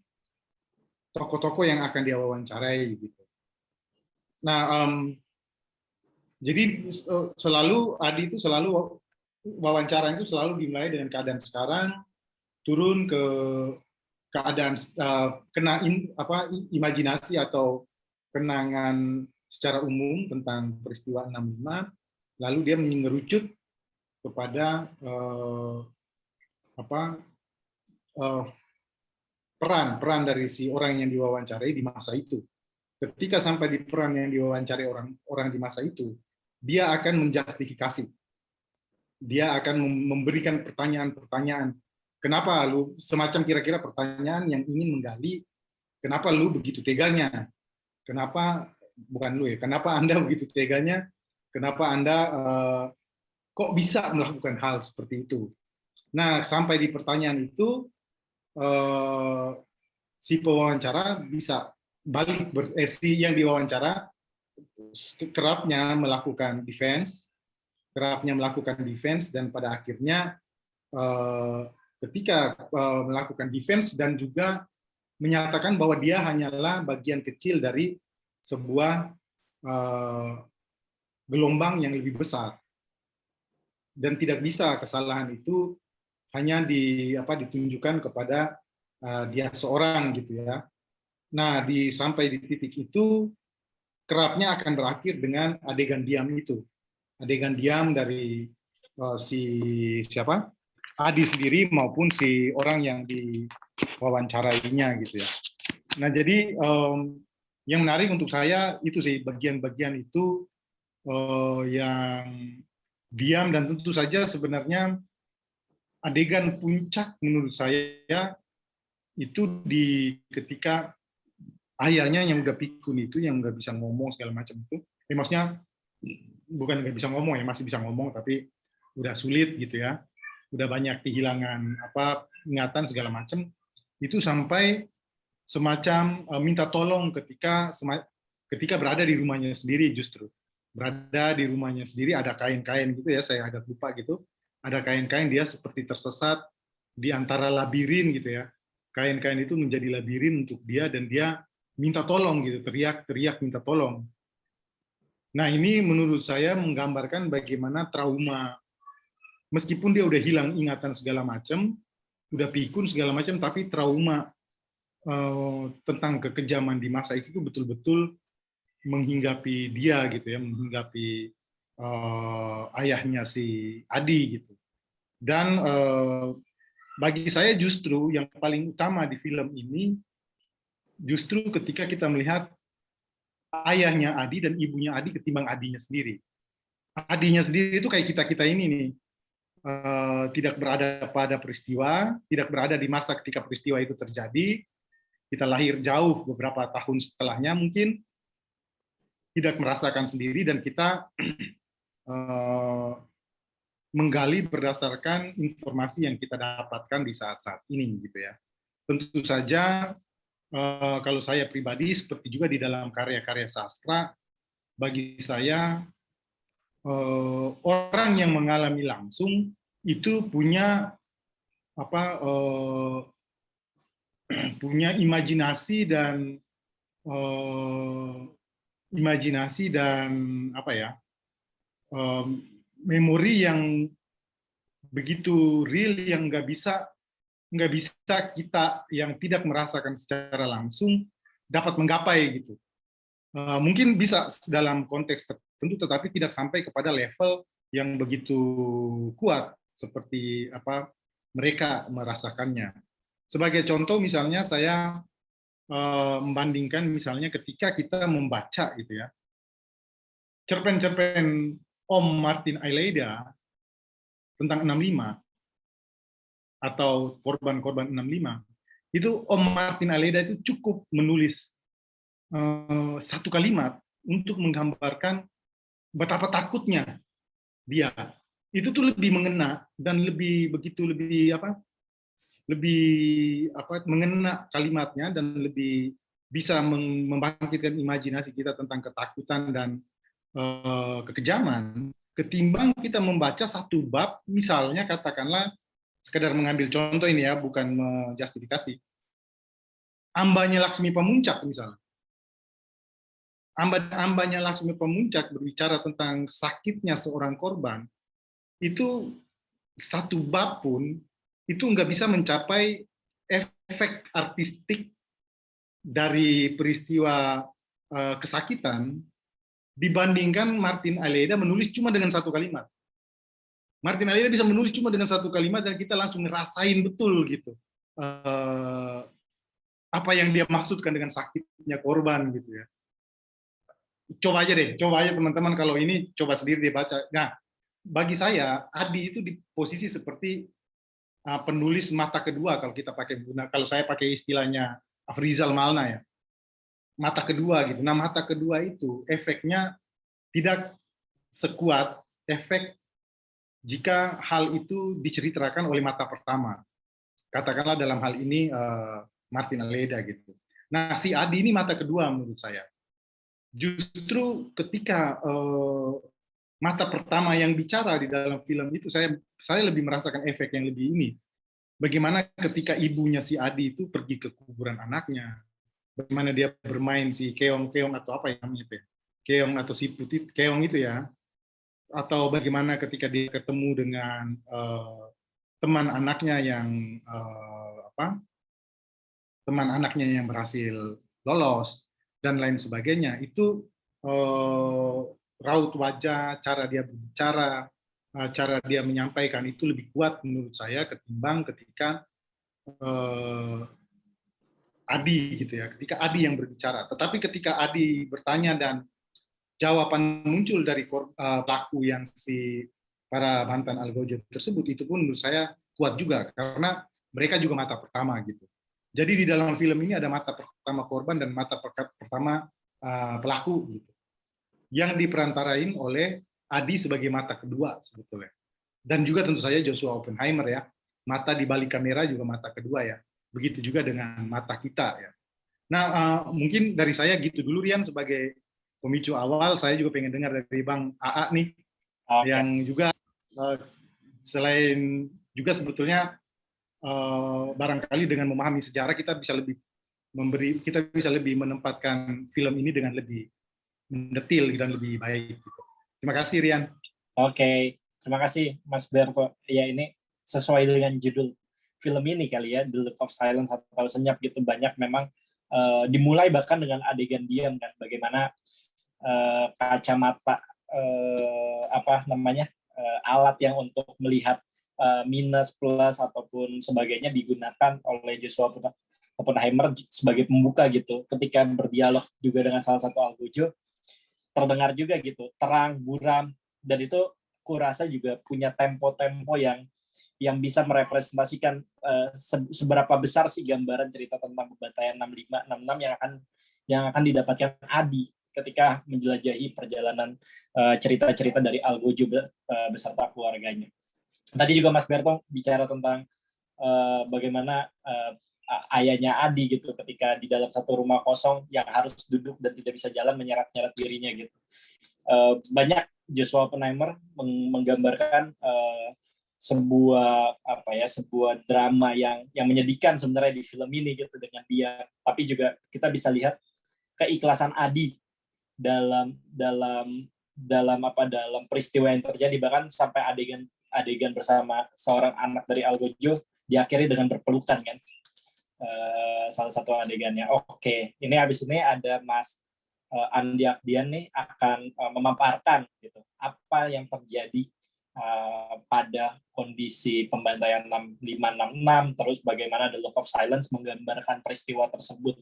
tokoh-tokoh yang akan dia wawancarai gitu. Nah, jadi selalu Adi itu selalu wawancara itu selalu dimulai dengan keadaan sekarang, turun ke keadaan imajinasi atau kenangan secara umum tentang peristiwa 65, lalu dia mengerucut kepada peran dari si orang yang diwawancarai di masa itu. Ketika sampai di peran yang diwawancarai orang di masa itu, dia akan menjustifikasi, dia akan memberikan pertanyaan-pertanyaan. Kenapa lu, semacam kira-kira pertanyaan yang ingin menggali, kenapa lu begitu teganya? Kenapa, bukan lu ya, kenapa Anda begitu teganya? Kenapa Anda kok bisa melakukan hal seperti itu? Nah, sampai di pertanyaan itu, si pewawancara bisa balik, si yang diwawancara kerapnya melakukan defense, dan pada akhirnya ketika melakukan defense dan juga menyatakan bahwa dia hanyalah bagian kecil dari sebuah gelombang yang lebih besar, dan tidak bisa kesalahan itu hanya ditunjukkan kepada dia seorang gitu ya. Nah, sampai di titik itu kerapnya akan berakhir dengan adegan diam itu, adegan diam dari si Adi sendiri maupun si orang yang diwawancarainya gitu ya. Nah, jadi yang menarik untuk saya itu sih bagian-bagian itu yang diam, dan tentu saja sebenarnya adegan puncak menurut saya itu ketika ayahnya yang udah pikun itu, yang nggak bisa ngomong segala macam itu, maksudnya bukan nggak bisa ngomong ya, masih bisa ngomong tapi udah sulit gitu ya, udah banyak kehilangan ingatan segala macam, itu sampai semacam minta tolong ketika berada di rumahnya sendiri. Justru berada di rumahnya sendiri ada kain-kain gitu ya, saya agak lupa gitu, ada kain-kain, dia seperti tersesat di antara labirin gitu ya, kain-kain itu menjadi labirin untuk dia, dan dia minta tolong gitu, teriak-teriak minta tolong. Nah, ini menurut saya menggambarkan bagaimana trauma, meskipun dia udah hilang ingatan segala macam, udah pikun segala macam, tapi trauma tentang kekejaman di masa itu betul-betul menghinggapi dia gitu ya, menghinggapi ayahnya si Adi gitu. Dan bagi saya justru yang paling utama di film ini, justru ketika kita melihat ayahnya Adi dan ibunya Adi ketimbang adinya sendiri. Adinya sendiri itu kayak kita-kita ini nih, tidak berada pada peristiwa, tidak berada di masa ketika peristiwa itu terjadi, kita lahir jauh beberapa tahun setelahnya mungkin, tidak merasakan sendiri, dan kita menggali berdasarkan informasi yang kita dapatkan di saat-saat ini gitu ya. Tentu saja kalau saya pribadi, seperti juga di dalam karya-karya sastra, bagi saya orang yang mengalami langsung itu punya punya imajinasi dan memori yang begitu real, yang nggak bisa kita yang tidak merasakan secara langsung dapat menggapai gitu. Mungkin bisa dalam konteks tertentu, tetapi tidak sampai kepada level yang begitu kuat seperti mereka merasakannya. Sebagai contoh misalnya saya membandingkan misalnya ketika kita membaca gitu ya, cerpen-cerpen Om Martin Aileda tentang 65 atau korban-korban 65, itu Om Martin Aileda itu cukup menulis satu kalimat untuk menggambarkan betapa takutnya dia. Itu tuh lebih mengena dan lebih mengena kalimatnya, dan lebih bisa membangkitkan imajinasi kita tentang ketakutan dan kekejaman, ketimbang kita membaca satu bab, misalnya katakanlah, sekedar mengambil contoh ini ya, bukan menjustifikasi, Ambanya Laksmi Pamuncak misalnya. Ambanya Laksmi Pamuncak berbicara tentang sakitnya seorang korban, itu satu bab pun itu nggak bisa mencapai efek artistik dari peristiwa kesakitan dibandingkan Martin Aileda menulis cuma dengan satu kalimat. Martin Aileda bisa menulis cuma dengan satu kalimat dan kita langsung ngerasain betul gitu apa yang dia maksudkan dengan sakitnya korban gitu ya. Coba aja teman-teman, kalau ini coba sendiri dibaca. Nah, bagi saya Adi itu di posisi seperti penulis mata kedua, kalau saya pakai istilahnya Afrizal Malna ya, mata kedua gitu. Nah, mata kedua itu efeknya tidak sekuat efek jika hal itu diceritakan oleh mata pertama. Katakanlah dalam hal ini Martin Aileda gitu. Nah, si Adi ini mata kedua menurut saya. Justru ketika mata pertama yang bicara di dalam film itu, saya lebih merasakan efek yang lebih ini. Bagaimana ketika ibunya si Adi itu pergi ke kuburan anaknya, bagaimana dia bermain si keong atau apa yang namanya itu, keong atau si putih keong itu ya, atau bagaimana ketika dia ketemu dengan teman anaknya yang berhasil lolos dan lain sebagainya, itu raut wajah, cara dia berbicara, cara dia menyampaikan itu lebih kuat menurut saya ketimbang ketika Adi gitu ya, ketika Adi yang berbicara. Tetapi ketika Adi bertanya dan jawaban muncul dari pelaku yang si para mantan algojo tersebut, itu pun menurut saya kuat juga karena mereka juga mata pertama gitu. Jadi di dalam film ini ada mata pertama korban dan mata pertama pelaku, gitu, yang diperantarain oleh Adi sebagai mata kedua sebetulnya. Dan juga tentu saja Joshua Oppenheimer ya, mata di balik kamera juga mata kedua ya. Begitu juga dengan mata kita ya. Nah, mungkin dari saya gitu dulu Rian sebagai pemicu awal. Saya juga pengen dengar dari Bang AA nih, yang juga selain juga sebetulnya barangkali dengan memahami sejarah kita bisa lebih menempatkan film ini dengan lebih mendetil dan lebih baik. Gitu. Terima kasih Rian. Oke, terima kasih Mas Berto. Ya ini sesuai dengan judul film ini kali ya, The Look of Silence atau Senyap gitu, banyak memang dimulai bahkan dengan adegan diam kan, bagaimana kacamata alat yang untuk melihat minus, plus ataupun sebagainya digunakan oleh Joshua Oppenheimer sebagai pembuka gitu. Ketika berdialog juga dengan salah satu Algojo, terdengar juga gitu, terang, buram, dan itu kurasa juga punya tempo-tempo yang bisa merepresentasikan seberapa besar sih gambaran cerita tentang pembantaian 65-66 yang akan didapatkan Adi ketika menjelajahi perjalanan cerita-cerita dari Algojo beserta keluarganya. Tadi juga Mas Berto bicara tentang bagaimana ayahnya Adi gitu ketika di dalam satu rumah kosong yang harus duduk dan tidak bisa jalan, menyeret-nyeret dirinya gitu. Banyak Joshua Oppenheimer menggambarkan sebuah drama yang menyedihkan sebenarnya di film ini gitu dengan dia, tapi juga kita bisa lihat keikhlasan Adi dalam peristiwa yang terjadi, bahkan sampai adegan bersama seorang anak dari Algojo diakhiri dengan berpelukan kan, salah satu adegannya. Oke, ini habis ini ada Mas Andi Akdian nih akan memaparkan gitu apa yang terjadi pada kondisi pembantaian 6566, terus bagaimana The Look of Silence menggambarkan peristiwa tersebut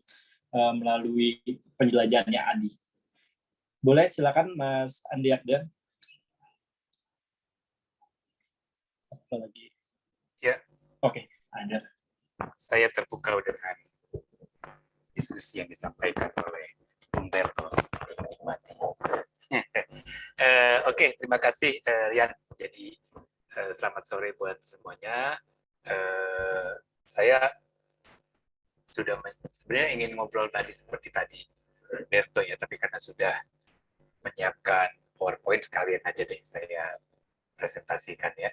melalui penjelajahannya Adi. Boleh silakan Mas Andi Akdian. Apalagi. Ya. Oke, ada. Saya terbuka dengan diskusi yang disampaikan oleh Umberto. Menikmati. Oke, terima kasih Rian. Jadi selamat sore buat semuanya. Saya sudah sebenarnya ingin ngobrol tadi seperti tadi Umberto ya, tapi karena sudah menyiapkan PowerPoint sekalian aja deh saya presentasikan ya.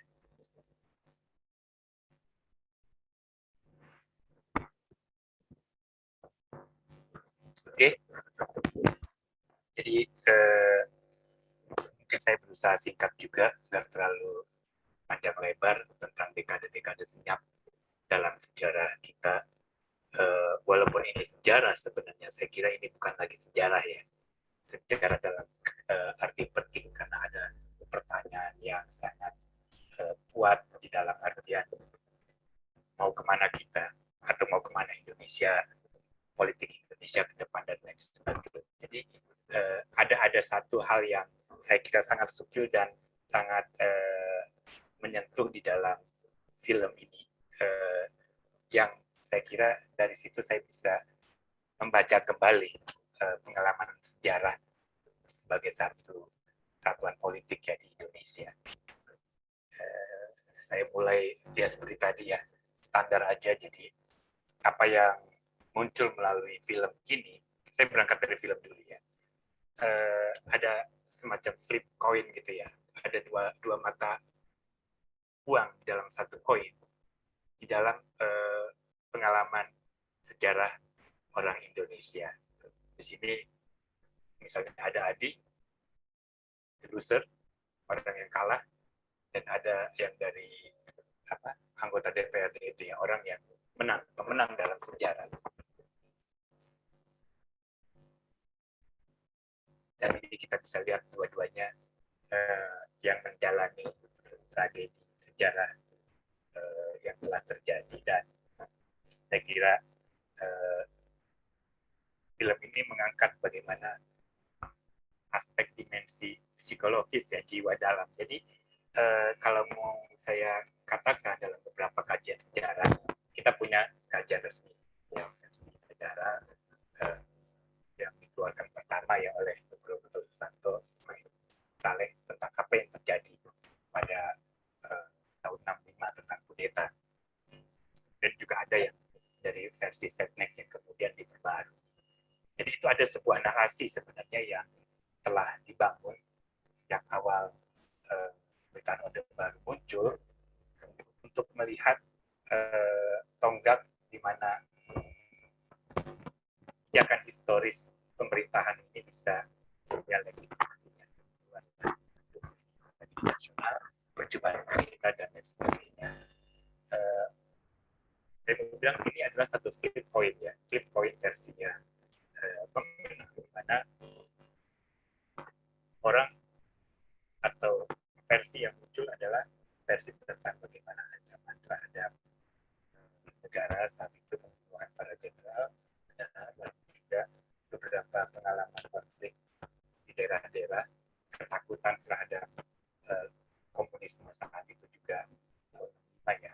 Oke, jadi mungkin saya berusaha singkat juga, nggak terlalu panjang lebar tentang dekade-dekade senyap dalam sejarah kita. Walaupun ini sejarah sebenarnya, saya kira ini bukan lagi sejarah ya. Sejarah dalam arti penting karena ada pertanyaan yang sangat kuat di dalam artian mau kemana kita atau mau kemana Indonesia, politik Indonesia ke depan dan lain sebagainya. Jadi ada satu hal yang saya kira sangat subtil dan sangat menyentuh di dalam film ini, yang saya kira dari situ saya bisa membaca kembali pengalaman sejarah sebagai satu satuan politik ya di Indonesia. Saya mulai ya seperti tadi ya, standar aja. Jadi apa yang muncul melalui film ini, saya berangkat dari film dulu ya. Ada semacam flip coin gitu ya. Ada dua mata uang dalam satu koin di dalam pengalaman sejarah orang Indonesia. Di sini misalnya ada Adi, the loser, orang yang kalah, dan ada yang dari anggota DPRD itu ya, orang yang pemenang dalam sejarah. Dan ini kita bisa lihat dua-duanya yang menjalani tragedi sejarah yang telah terjadi, dan saya kira film ini mengangkat bagaimana aspek dimensi psikologis ya, jiwa dalam. Jadi kalau mau saya katakan dalam beberapa kajian sejarah, kita punya kajian resmi negara yang dikeluarkan pertama ya oleh Nugroho Susanto Ismail Saleh tentang apa yang terjadi pada tahun 65 tentang kudeta. Dan juga ada yang dari versi Setnek yang kemudian diperbarui. Jadi itu ada sebuah narasi sebenarnya yang telah dibangun sejak awal pemerintahan Orde Baru muncul untuk melihat tonggak di mana kebijakan historis pemerintahan ini bisa punya legitimasinya nasional, percobaan kita dan lain sebagainya. Saya mau bilang ini adalah satu flip point ya, flip point versinya pemerintah, di mana orang atau versi yang muncul adalah versi tentang bagaimana ancaman terhadap negara saat itu, pembunuhan para jenderal dan juga beberapa pengalaman konflik di daerah-daerah, ketakutan terhadap komunisme saat itu juga banyak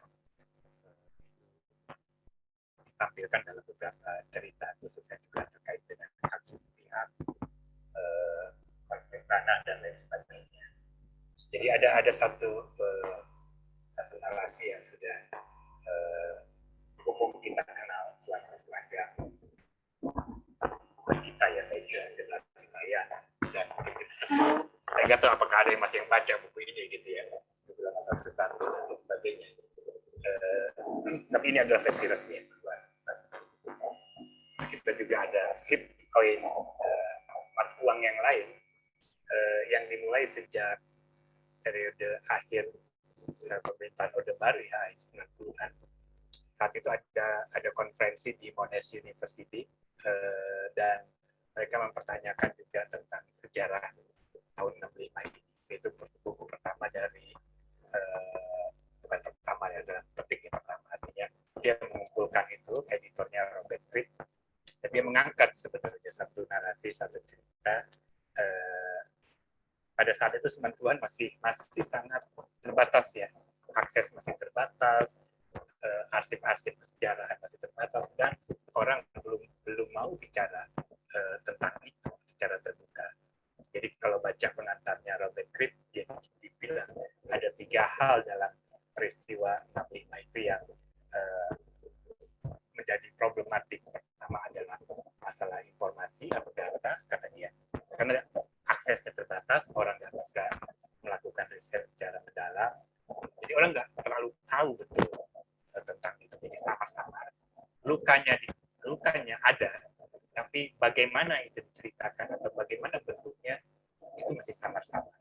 ditampilkan dalam beberapa cerita, khususnya juga terkait dengan hak sepihak, konflik tanah dan lain sebagainya. Jadi ada satu narasi yang sudah umum kita kenal selama kita ya, saya kira generasi saya dan saya nggak tahu apakah ada yang masih baca buku ini gitu ya, bilang atas satu dan lain sebagainya. Tapi ini adalah versi resmi. Kita juga ada flip coin mata uang yang lain yang dimulai sejak periode akhir pemerintahan Orde Baru ya, 90-an. Saat itu ada konferensi di Monash University dan mereka mempertanyakan juga tentang sejarah tahun 65 ini. Itu buku pertama dari bukan pertama ya, dalam petiknya pertama, artinya dia mengumpulkan itu, editornya Robert Fripp, dan dia mengangkat sebenarnya satu narasi, satu cerita. Pada saat itu 90-an masih sangat terbatas ya, akses masih terbatas, arsip-arsip kesejarahan masih terbatas, dan orang belum mau bicara tentang itu secara terbuka. Jadi kalau baca pengantarnya Robert Fripp, dia bilang ada 3 hal dalam peristiwa 65 itu yang menjadi problematik. Pertama adalah masalah informasi atau data, kata dia, karena aksesnya terbatas, orang nggak bisa melakukan riset secara mendalam, jadi orang nggak terlalu tahu betul tentang itu, jadi samar-samar. Lukanya ada, tapi bagaimana itu diceritakan atau bagaimana bentuknya itu masih samar-samar.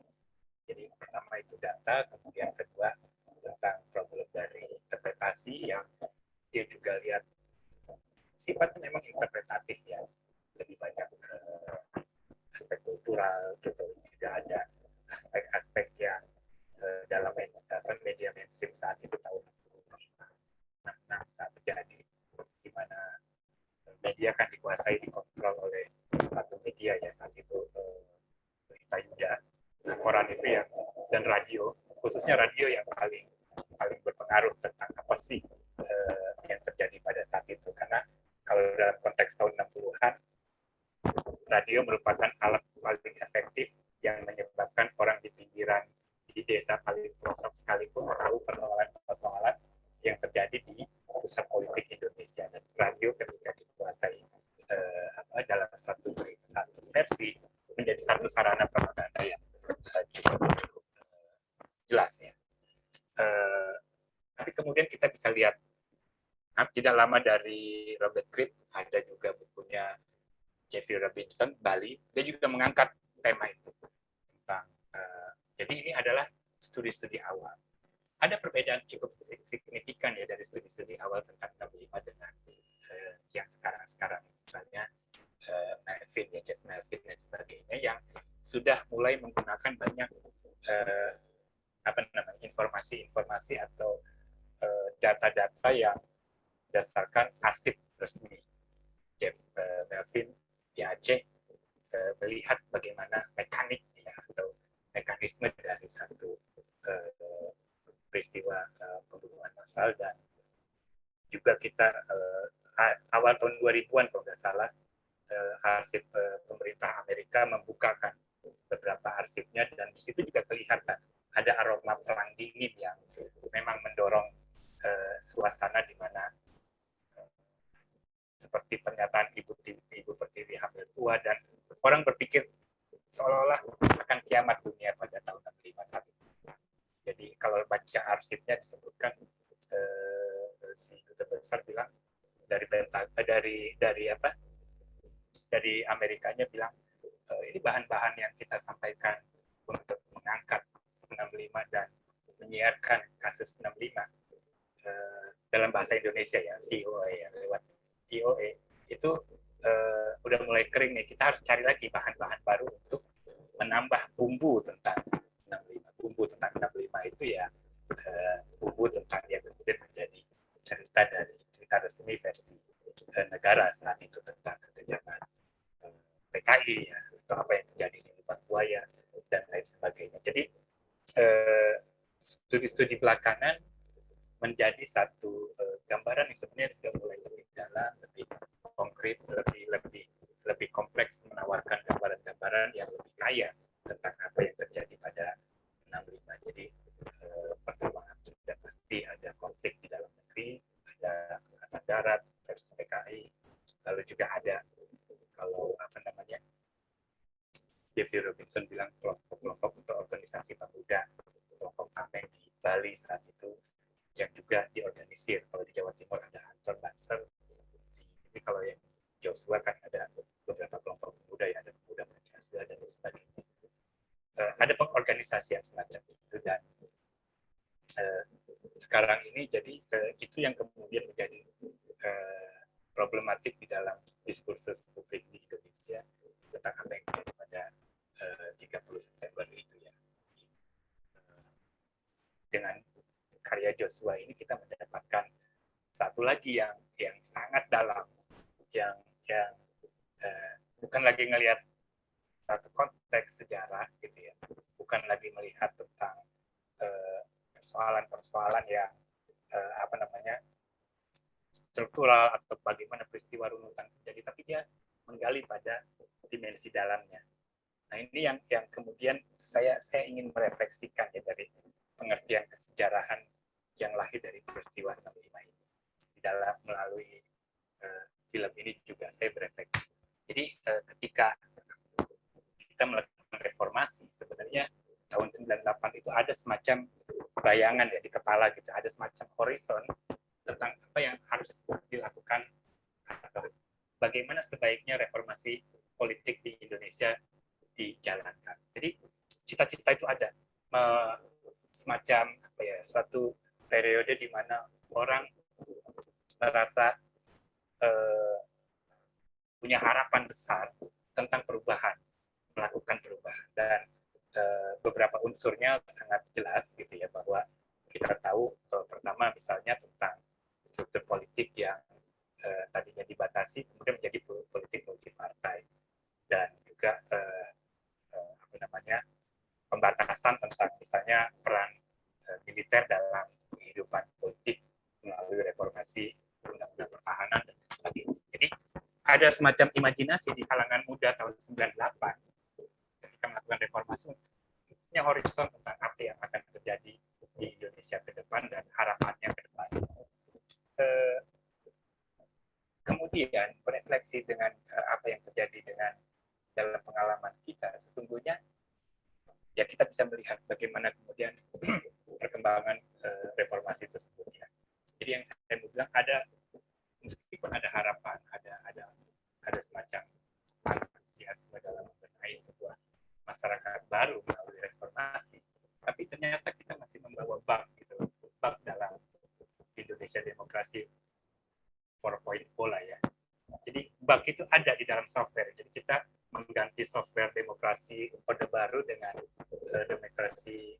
Jadi pertama itu data, kemudian kedua tentang problem dari interpretasi yang dia juga lihat sifatnya memang interpretatif ya, lebih banyak aspek kultural, juga ada aspek-aspek yang dalam media mainstream saat itu tahun 65 saat terjadi, di mana media kan dikuasai, dikontrol oleh satu media ya saat itu, Berita Yuda, koran itu ya, dan radio, khususnya radio yang paling berpengaruh tentang apa sih yang terjadi pada saat itu, karena kalau dalam konteks tahun 60-an, radio merupakan alat paling efektif yang menyebabkan orang di pinggiran, di desa paling pelosok sekalipun tahu persoalan-persoalan yang terjadi di pusat politik Indonesia. Dan radio ketika dikuasai dalam satu versi menjadi satu sarana propaganda yang cukup jelas ya. Tapi kemudian kita bisa lihat tidak lama dari Robert Fripp ada juga bukunya Jeffrey Robinson, Bali, dia juga mengangkat tema itu tentang jadi ini adalah studi-studi awal. Ada perbedaan cukup signifikan ya dari studi-studi awal tentang 65 dengan yang sekarang, misalnya Melvin, ya, Jeff Melvin dan sebagainya, yang sudah mulai menggunakan banyak informasi-informasi atau data-data yang berdasarkan arsip resmi. Jeff Melvin di Aceh melihat bagaimana mekanik ya, atau mekanisme dari satu peristiwa pembunuhan massal, dan juga kita awal tahun 2000-an kalau nggak salah, arsip pemerintah Amerika membukakan beberapa arsipnya, dan di situ juga kelihatan ada aroma perang dingin yang memang mendorong suasana di mana seperti pernyataan Ibu Pertiwi hamil tua, dan orang berpikir seolah-olah akan kiamat dunia pada tahun 65 saat itu. Jadi kalau baca arsipnya disebutkan si duta besar bilang dari Amerikanya bilang ini bahan-bahan yang kita sampaikan untuk mengangkat 65 dan menyiarkan kasus 65 dalam bahasa Indonesia ya, VOA ya, lewat VOA itu udah mulai kering nih. Kita harus cari lagi bahan-bahan baru untuk menambah bumbu tentang 65. Bumbu tentang 65 itu ya bumbu tentang yang kemudian menjadi cerita resmi versi negara saat itu tentang kekejaman PKI ya, atau apa yang terjadi di Lubang Buaya dan lain sebagainya. Jadi studi-studi belakangan menjadi satu gambaran yang sebenarnya sudah mulai lebih dalam, lebih konkret, lebih kompleks, menawarkan gambaran-gambaran yang lebih kaya tentang apa yang terjadi pada 65. Jadi pertama sudah pasti ada konflik di dalam negeri, ada angkatan darat versus PKI, lalu juga ada kalau Jeffrey Robinson bilang kelompok-kelompok untuk organisasi pemuda, kelompok Tameng di Bali saat itu yang juga diorganisir. Kalau di Jawa Timur ada Ansor Banser, ini kalau yang Joshua kan ada beberapa kelompok pemuda ya, ada pemuda Pancasila dan sebagainya. Ada pengorganisasian semacam itu, dan sekarang ini jadi itu yang kemudian menjadi problematik di dalam diskursus publik di Indonesia tentang apa yang terjadi pada 30 September itu ya. Dengan karya Joshua ini kita mendapatkan satu lagi yang sangat dalam, yang bukan lagi ngelihat satu konteks sejarah gitu ya, bukan lagi melihat tentang persoalan-persoalan yang struktural atau bagaimana peristiwa runutan terjadi, tapi dia menggali pada dimensi dalamnya. Nah ini yang kemudian saya ingin merefleksikan ya dari pengertian kesejarahan yang lahir dari peristiwa 65 ini. Di dalam melalui film ini juga saya berefleksi. Jadi ketika kita melakukan reformasi, sebenarnya tahun 98 itu ada semacam bayangan ya di kepala gitu, ada semacam horizon tentang apa yang harus dilakukan atau bagaimana sebaiknya reformasi politik di Indonesia dijalankan. Jadi cita-cita itu ada semacam suatu periode di mana orang merasa punya harapan besar tentang perubahan, melakukan perubahan, dan beberapa unsurnya sangat jelas gitu ya, bahwa kita tahu pertama misalnya tentang struktur politik yang tadinya dibatasi kemudian menjadi politik multipartai, dan juga pembatasan tentang misalnya peran militer dalam kehidupan politik melalui reformasi undang-undang pertahanan dan sebagainya. Jadi ada semacam imajinasi di kalangan muda tahun 98 ketika melakukan reformasi, punya horizon tentang apa yang akan terjadi di Indonesia ke depan dan harapannya ke depan. Kemudian berefleksi dengan apa yang terjadi dengan dalam pengalaman kita, sesungguhnya ya kita bisa melihat bagaimana kemudian perkembangan reformasi tersebut ya. Jadi yang saya mau bilang, ada meskipun ada harapan, ada semacam antusiasme dalam membenahi sebuah masyarakat baru melalui reformasi, tapi ternyata kita masih membawa bug gitu, bug dalam Indonesia demokrasi 4.0 lah ya. Jadi bug itu ada di dalam software. Jadi kita mengganti software demokrasi orde baru dengan demokrasi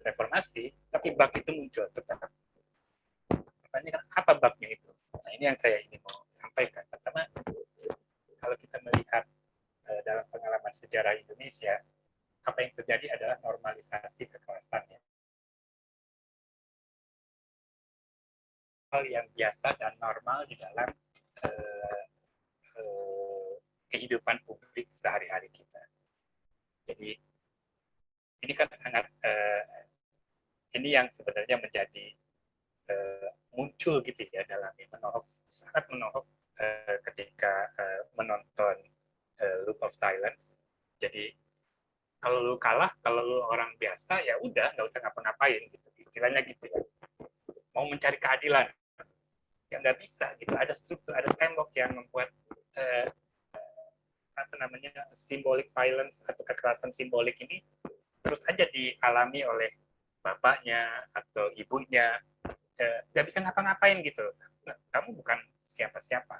reformasi, tapi bug itu muncul tetap. Pertanyaan apa bugnya itu? Nah ini yang saya ingin mau sampaikan. Pertama, kalau kita melihat dalam pengalaman sejarah Indonesia, apa yang terjadi adalah normalisasi kekerasan ya. Hal yang biasa dan normal di dalam uh, kehidupan publik sehari-hari kita. Jadi ini kan sangat ini yang sebenarnya menjadi muncul gitu ya dalam sangat menohok ketika menonton Loop of Silence. Jadi kalau lu kalah, kalau lu orang biasa ya udah nggak usah ngapa-ngapain gitu, istilahnya gitu ya. Mau mencari keadilan ya nggak bisa gitu. Ada struktur, ada tembok yang membuat apa namanya symbolic violence atau kekerasan simbolik ini terus aja dialami oleh bapaknya atau ibunya. Nggak bisa ngapa-ngapain gitu. Kamu bukan siapa-siapa.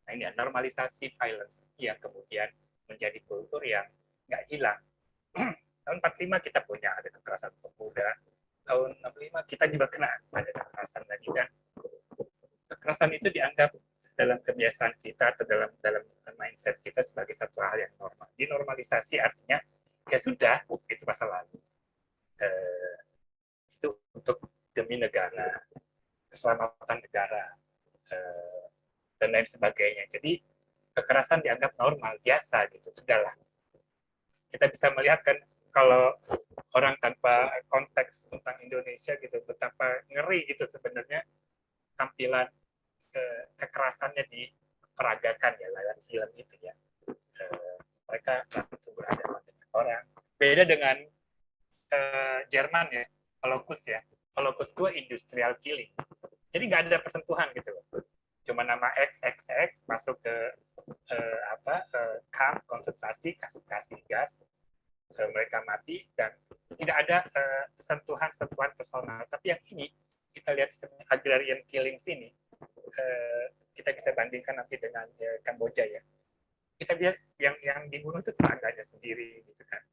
Nah ini normalisasi violence yang kemudian menjadi kultur yang nggak hilang. Tahun 45 kita punya ada kekerasan pemuda. Tahun 65 kita juga kena ada kekerasan lagi, dan kekerasan itu dianggap dalam kebiasaan kita atau dalam mindset kita sebagai satu hal yang normal. Dinormalisasi artinya ya sudah, itu masa lalu. Itu untuk demi negara, keselamatan negara, dan lain sebagainya. Jadi kekerasan dianggap normal, biasa gitu, sudahlah. Kita bisa melihat kan kalau orang tanpa konteks tentang Indonesia gitu, betapa ngeri gitu sebenarnya tampilan kekerasannya diperagakan ya lewat film itu ya. Mereka langsung berhadapan dengan orang. Beda dengan Jerman ya, Holocaust ya. Holocaust itu industrial killing. Jadi nggak ada persentuhan gitu loh. Cuma nama XXX masuk ke kamp konsentrasi, kasih gas, mereka mati, dan tidak ada sentuhan personal. Tapi yang ini kita lihat agrarian killing sini, kita bisa bandingkan nanti dengan Kamboja ya. Kita lihat yang dibunuh itu tetangganya sendiri gitu kan.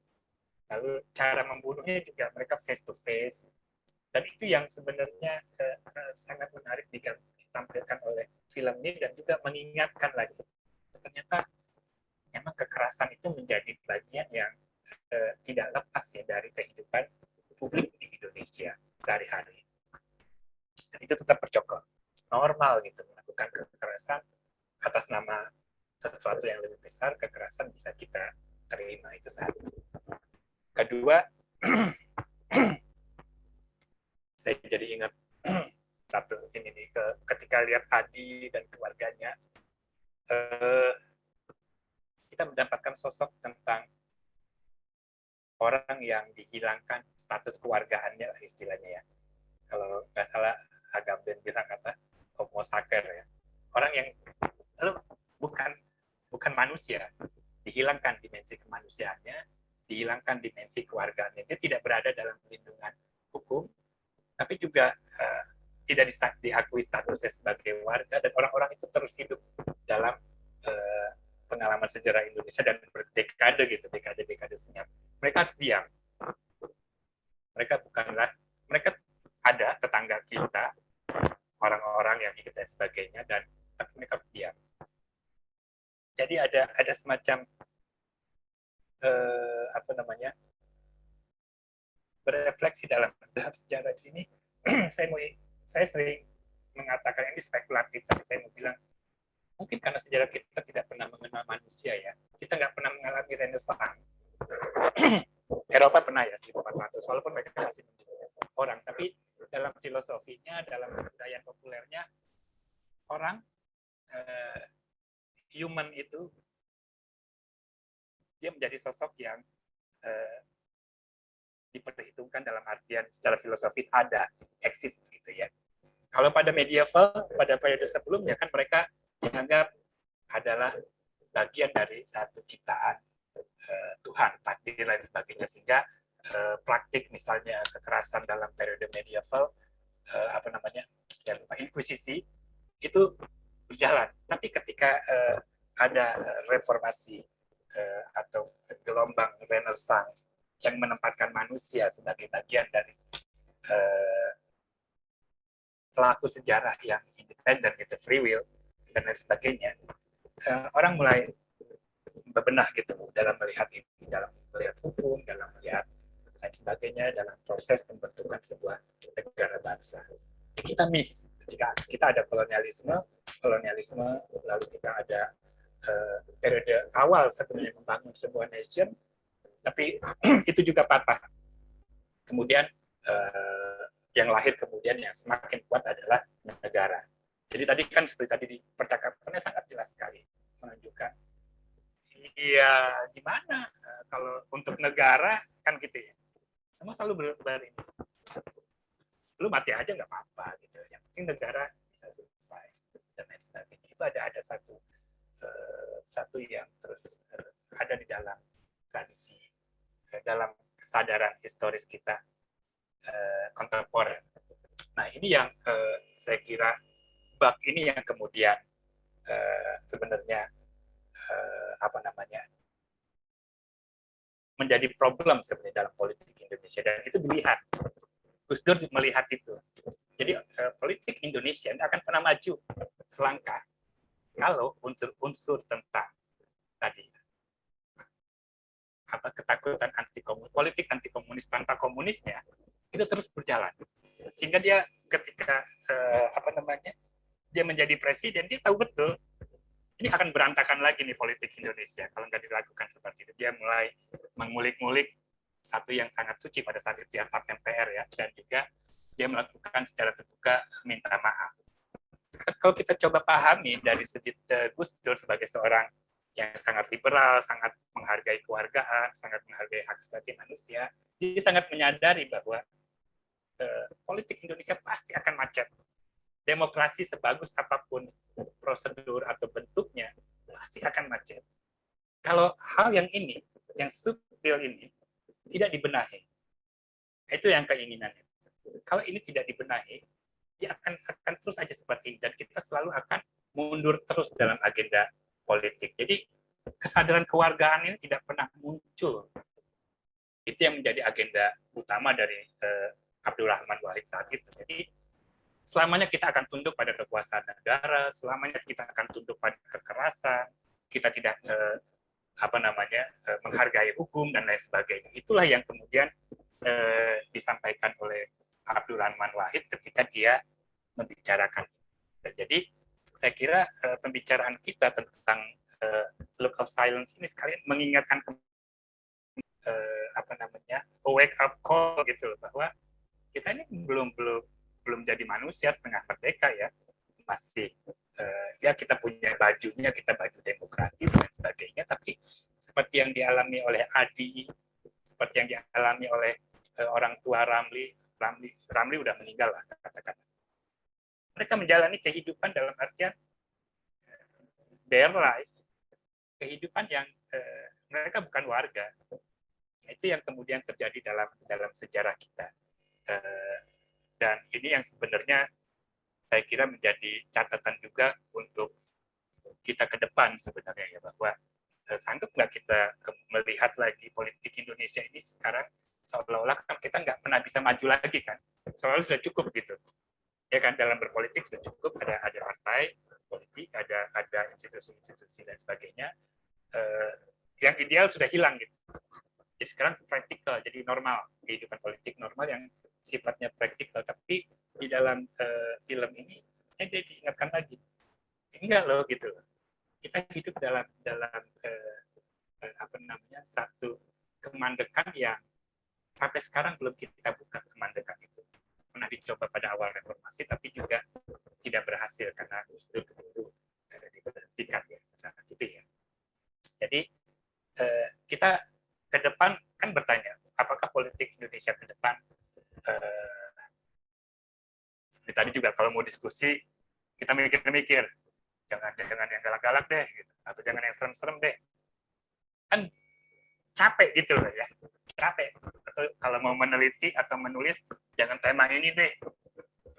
Lalu cara membunuhnya juga mereka face to face. Dan itu yang sebenarnya sangat menarik ditampilkan oleh film ini, dan juga mengingatkan lagi ternyata memang kekerasan itu menjadi bagian yang tidak lepas ya dari kehidupan publik di Indonesia sehari-hari. Dan itu tetap bercokol, normal gitu melakukan kekerasan atas nama sesuatu yang lebih besar. Kekerasan bisa kita terima, itu satu. Kedua, saya jadi ingat satu ini nih, ketika lihat Adi dan keluarganya, kita mendapatkan sosok tentang orang yang dihilangkan status keluargaannya lah istilahnya ya. Kalau nggak salah Agamben bilang apa, homo sacer ya. Orang yang lalu bukan manusia, dihilangkan dimensi kemanusiaannya, dihilangkan dimensi keluargaannya. Dia tidak berada dalam perlindungan hukum, tapi juga tidak diakui statusnya sebagai warga, dan orang-orang itu terus hidup dalam pengalaman sejarah Indonesia dan berdekade gitu, dekade senyap. Mereka harus diam. Mereka ada tetangga kita, orang-orang yang hidup dan sebagainya, dan tapi mereka diam. Jadi ada semacam berefleksi dalam sejarah di sini. saya sering mengatakan ini spekulatif, tapi saya mau bilang mungkin karena sejarah kita tidak pernah mengenal manusia ya. Kita nggak pernah mengalami Renaissance. Eropa pernah ya 1400, walaupun mereka masih orang, tapi dalam filosofinya, dalam kebudayaan populernya, orang human itu dia menjadi sosok yang diperhitungkan dalam artian secara filosofis ada, eksis gitu ya. Kalau pada medieval, pada periode sebelumnya kan mereka dianggap adalah bagian dari satu ciptaan Tuhan, takdir dan sebagainya, sehingga praktik misalnya kekerasan dalam periode medieval, saya lupa, inkuisisi itu berjalan. Tapi ketika ada reformasi atau gelombang Renaissance yang menempatkan manusia sebagai bagian dari pelaku sejarah yang independen, itu free will dan lain sebagainya, orang mulai bebenah gitu dalam melihat ini, dalam melihat hukum, dalam melihat lain sebagainya, dalam proses pembentukan sebuah negara bangsa. kita miss ketika kita ada kolonialisme, lalu kita ada periode awal sebenarnya membangun sebuah nation, tapi itu juga patah. Kemudian yang lahir kemudian yang semakin kuat adalah negara. Jadi tadi kan seperti tadi di percakapannya sangat jelas sekali menunjukkan, iya gimana kalau untuk negara kan gitu ya, semua selalu ini, lu mati aja nggak apa-apa gitu, yang penting negara bisa survive dan lain sebagainya. Itu ada satu yang terus ada di dalam tradisi, dalam kesadaran historis kita kontemporer. Nah ini yang saya kira bug ini yang kemudian sebenarnya menjadi problem sebenarnya dalam politik Indonesia, dan itu dilihat. Gus Dur melihat itu. Jadi politik Indonesia akan pernah maju selangkah kalau unsur-unsur tentang tadi ketakutan politik anti komunis tanpa komunisnya itu terus berjalan, sehingga dia ketika dia menjadi presiden, dia tahu betul ini akan berantakan lagi nih politik Indonesia kalau nggak dilakukan seperti itu. Dia mulai mengulik-ngulik satu yang sangat suci pada saat itu, yang Pak MPR ya, dan juga dia melakukan secara terbuka minta maaf. Kalau kita coba pahami dari segi Gus Dur sebagai seorang yang sangat liberal, sangat menghargai keluargaan, sangat menghargai hak asasi manusia, dia sangat menyadari bahwa politik Indonesia pasti akan macet. Demokrasi sebagus apapun prosedur atau bentuknya, pasti akan macet. Kalau hal yang ini, yang subtil ini, tidak dibenahi, itu yang keinginannya. Kalau ini tidak dibenahi, dia akan terus aja seperti ini, dan kita selalu akan mundur terus dalam agenda politik. Jadi kesadaran kewargaan ini tidak pernah muncul. Itu yang menjadi agenda utama dari Abdul Rahman Wahid saat itu. Jadi selamanya kita akan tunduk pada kekuasaan negara, selamanya kita akan tunduk pada kekerasan, kita tidak menghargai hukum dan lain sebagainya. Itulah yang kemudian disampaikan oleh Abdul Rahman Wahid ketika dia membicarakan. Jadi saya kira pembicaraan kita tentang look of silence ini sekalian mengingatkan a wake up call gitu loh, bahwa kita ini belum jadi manusia setengah merdeka ya, masih ya kita punya bajunya, kita baju demokratis dan sebagainya, tapi seperti yang dialami oleh Adi, seperti yang dialami oleh orang tua Ramli udah meninggal lah katakan. Mereka menjalani kehidupan dalam artian their life, kehidupan yang mereka bukan warga. Itu yang kemudian terjadi dalam sejarah kita. Dan ini yang sebenarnya saya kira menjadi catatan juga untuk kita ke depan sebenarnya ya, bahwa sanggup nggak kita melihat lagi politik Indonesia ini sekarang seolah-olah kan kita nggak pernah bisa maju lagi kan, seolah-olah sudah cukup gitu ya kan, dalam berpolitik sudah cukup, ada partai politik, ada institusi-institusi dan sebagainya, yang ideal sudah hilang gitu. Jadi sekarang praktikal, jadi normal, kehidupan politik normal yang sifatnya praktikal. Tapi di dalam film ini dia diingatkan lagi, enggak loh gitu. Kita hidup dalam satu kemandekan yang sampai sekarang belum kita buka. Kemandekan itu pernah dicoba pada awal reformasi, tapi juga tidak berhasil karena Gus Dur keburu diberhentikan ya, misalnya gitu ya. Jadi kita ke depan kan bertanya, apakah politik Indonesia ke depan seperti tadi juga kalau mau diskusi kita mikir-mikir, jangan yang galak-galak deh gitu, atau jangan yang serem-serem deh, kan capek gitu loh ya, capek. Atau kalau mau meneliti atau menulis, jangan tema ini deh,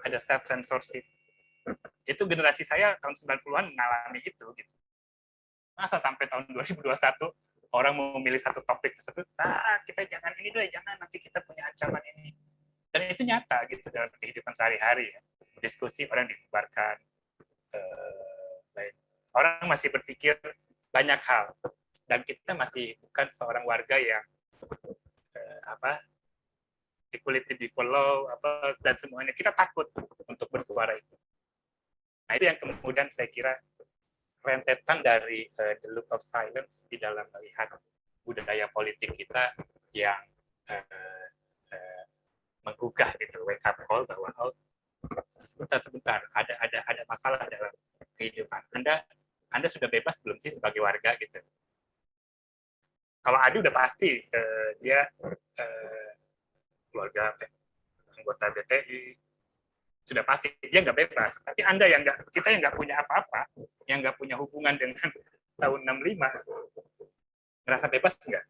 ada self censorship. Itu generasi saya tahun 90-an mengalami itu gitu. Masa sampai tahun 2021 orang mau memilih satu topik tersebut, kita jangan ini deh, jangan, nanti kita punya ancaman ini. Dan itu nyata gitu dalam kehidupan sehari-hari ya. Diskusi orang dibubarkan, orang masih berpikir banyak hal, dan kita masih bukan seorang warga yang equality before law, apa dan semuanya, kita takut untuk bersuara itu. Nah itu yang kemudian saya kira rentetan dari the look of silence di dalam melihat budaya politik kita yang menggugah gitu, wake up call bahwa oh, sebentar ada masalah dalam kehidupan Anda sudah bebas belum sih sebagai warga gitu. Kalau Adi udah pasti dia keluarga anggota BTI sudah pasti dia nggak bebas. Tapi Anda yang nggak, kita yang nggak punya apa-apa, yang nggak punya hubungan dengan tahun 65, merasa bebas nggak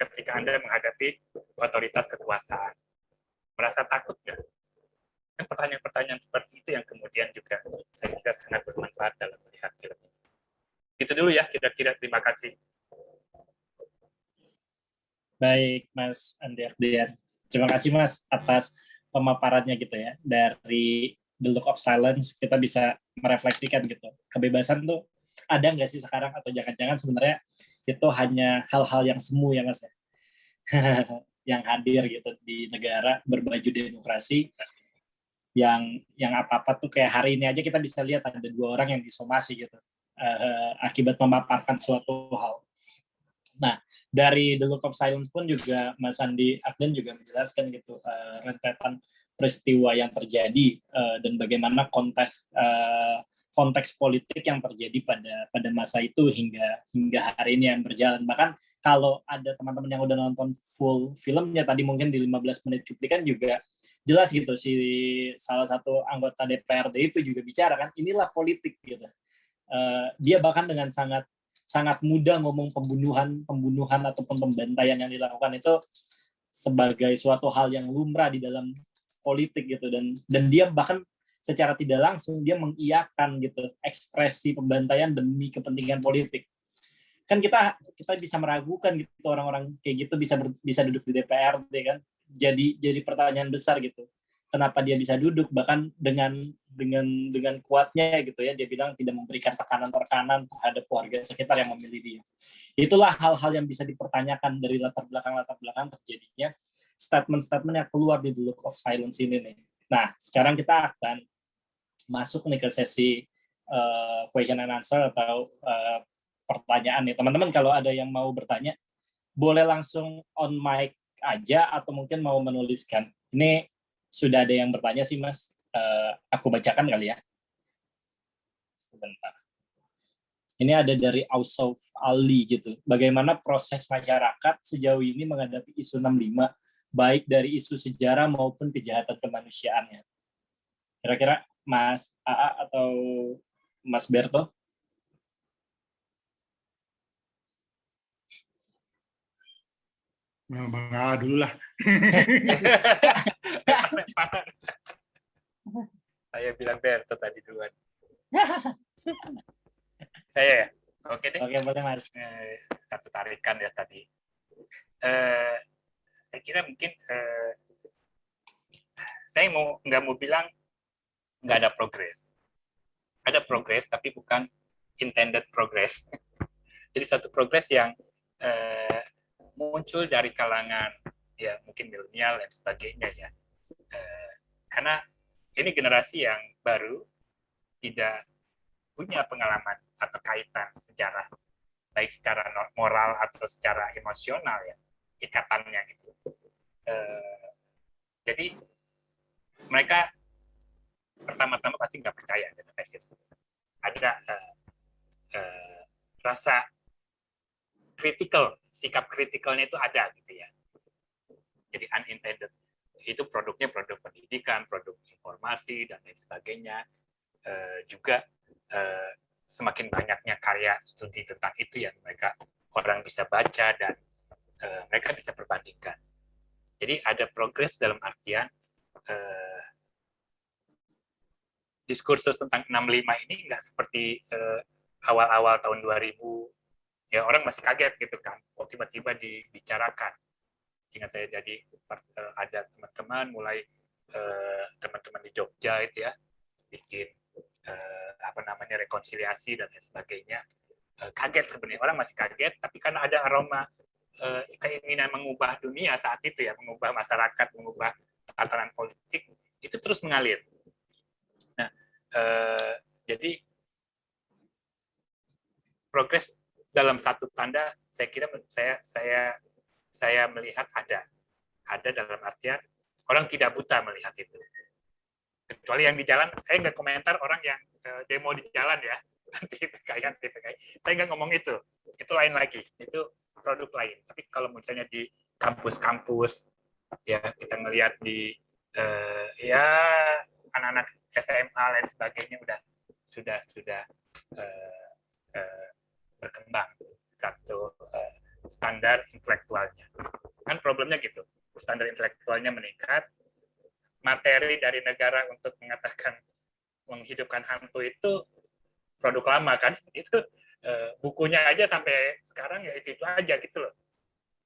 ketika Anda menghadapi otoritas kekuasaan? Merasa takut nggak? Kan pertanyaan-pertanyaan seperti itu yang kemudian juga saya kira sangat bermanfaat dalam melihat film ini. Itu dulu ya, kira-kira. Terima kasih. Baik, Mas Andi Ardian. Terima kasih, Mas, atas pemaparannya gitu ya. Dari The Look of Silence, kita bisa merefleksikan gitu. Kebebasan tuh ada nggak sih sekarang? Atau jangan-jangan sebenarnya itu hanya hal-hal yang semu ya, Mas? Yang hadir gitu di negara berbaju demokrasi, yang apa-apa tuh kayak hari ini aja kita bisa lihat ada 2 orang yang disomasi gitu, akibat memaparkan suatu hal. Nah, dari The Look of Silence pun juga Mas Andi Ardian juga menjelaskan gitu rentetan peristiwa yang terjadi dan bagaimana konteks politik yang terjadi pada masa itu hingga hari ini yang berjalan. Bahkan kalau ada teman-teman yang udah nonton full filmnya tadi mungkin di 15 menit cuplikan juga jelas gitu, si salah satu anggota DPRD itu juga bicara kan, inilah politik gitu. Dia bahkan dengan sangat mudah ngomong pembunuhan ataupun pembantaian yang dilakukan itu sebagai suatu hal yang lumrah di dalam politik gitu, dan dia bahkan secara tidak langsung dia mengiyakan gitu ekspresi pembantaian demi kepentingan politik. Kan kita bisa meragukan gitu orang-orang kayak gitu bisa duduk di DPRD kan. Jadi pertanyaan besar gitu. Kenapa dia bisa duduk bahkan dengan kuatnya gitu ya, dia bilang tidak memberikan tekanan terhadap warga sekitar yang memilih dia. Itulah hal-hal yang bisa dipertanyakan dari latar belakang terjadinya statement-statement yang keluar di The Look of Silence ini nih. Nah, sekarang kita akan masuk nih ke sesi question and answer atau pertanyaan nih. Teman-teman kalau ada yang mau bertanya, boleh langsung on mic aja atau mungkin mau menuliskan. Ini sudah ada yang bertanya sih, Mas. Aku bacakan kali ya. Sebentar. Ini ada dari Ausuf Ali gitu. Bagaimana proses masyarakat sejauh ini menghadapi isu 65, baik dari isu sejarah maupun kejahatan kemanusiaannya. Kira-kira Mas AA atau Mas Berto? Nah, Bang AA dulu lah. Saya bilang Berto tadi duluan. Saya ya? Oke deh. Oke, boleh Mas. Satu tarikan ya tadi. Saya kira mungkin saya nggak mau bilang nggak ada progres. Ada progres, tapi bukan intended progress. Jadi satu progres yang muncul dari kalangan ya mungkin milenial dan sebagainya ya. Karena ini generasi yang baru tidak punya pengalaman atau kaitan sejarah, baik secara moral atau secara emosional ya, ikatannya gitu. Jadi mereka pertama-tama pasti nggak percaya dengan fascisme. Ada rasa kritikal, sikap kritikalnya itu ada gitu ya. Jadi unintended. Itu produknya produk pendidikan, produk informasi dan lain sebagainya. Juga semakin banyaknya karya studi tentang itu yang orang bisa baca dan mereka bisa perbandingkan. Jadi ada progres dalam artian diskursus tentang 65 ini nggak seperti awal-awal tahun 2000, ya orang masih kaget gitu kan, kok tiba-tiba dibicarakan. Ingat saya jadi ada teman-teman mulai teman-teman di Jogja itu ya bikin rekonsiliasi dan lain sebagainya. Kaget sebenarnya, orang masih kaget, tapi karena ada aroma keinginan mengubah dunia saat itu ya, mengubah masyarakat, mengubah tatanan politik itu terus mengalir. Nah, jadi progres dalam satu tanda saya kira saya melihat ada dalam artian orang tidak buta melihat itu. Kecuali yang di jalan, saya nggak komentar orang yang demo di jalan ya, nanti kayak saya nggak ngomong itu lain lagi, itu produk lain. Tapi kalau misalnya di kampus-kampus ya kita ngelihat di ya anak-anak SMA lain sebagainya sudah berkembang satu standar intelektualnya. Kan problemnya gitu, standar intelektualnya meningkat, materi dari negara untuk mengatakan menghidupkan hantu itu produk lama kan, itu bukunya aja sampai sekarang ya itu aja gitu loh.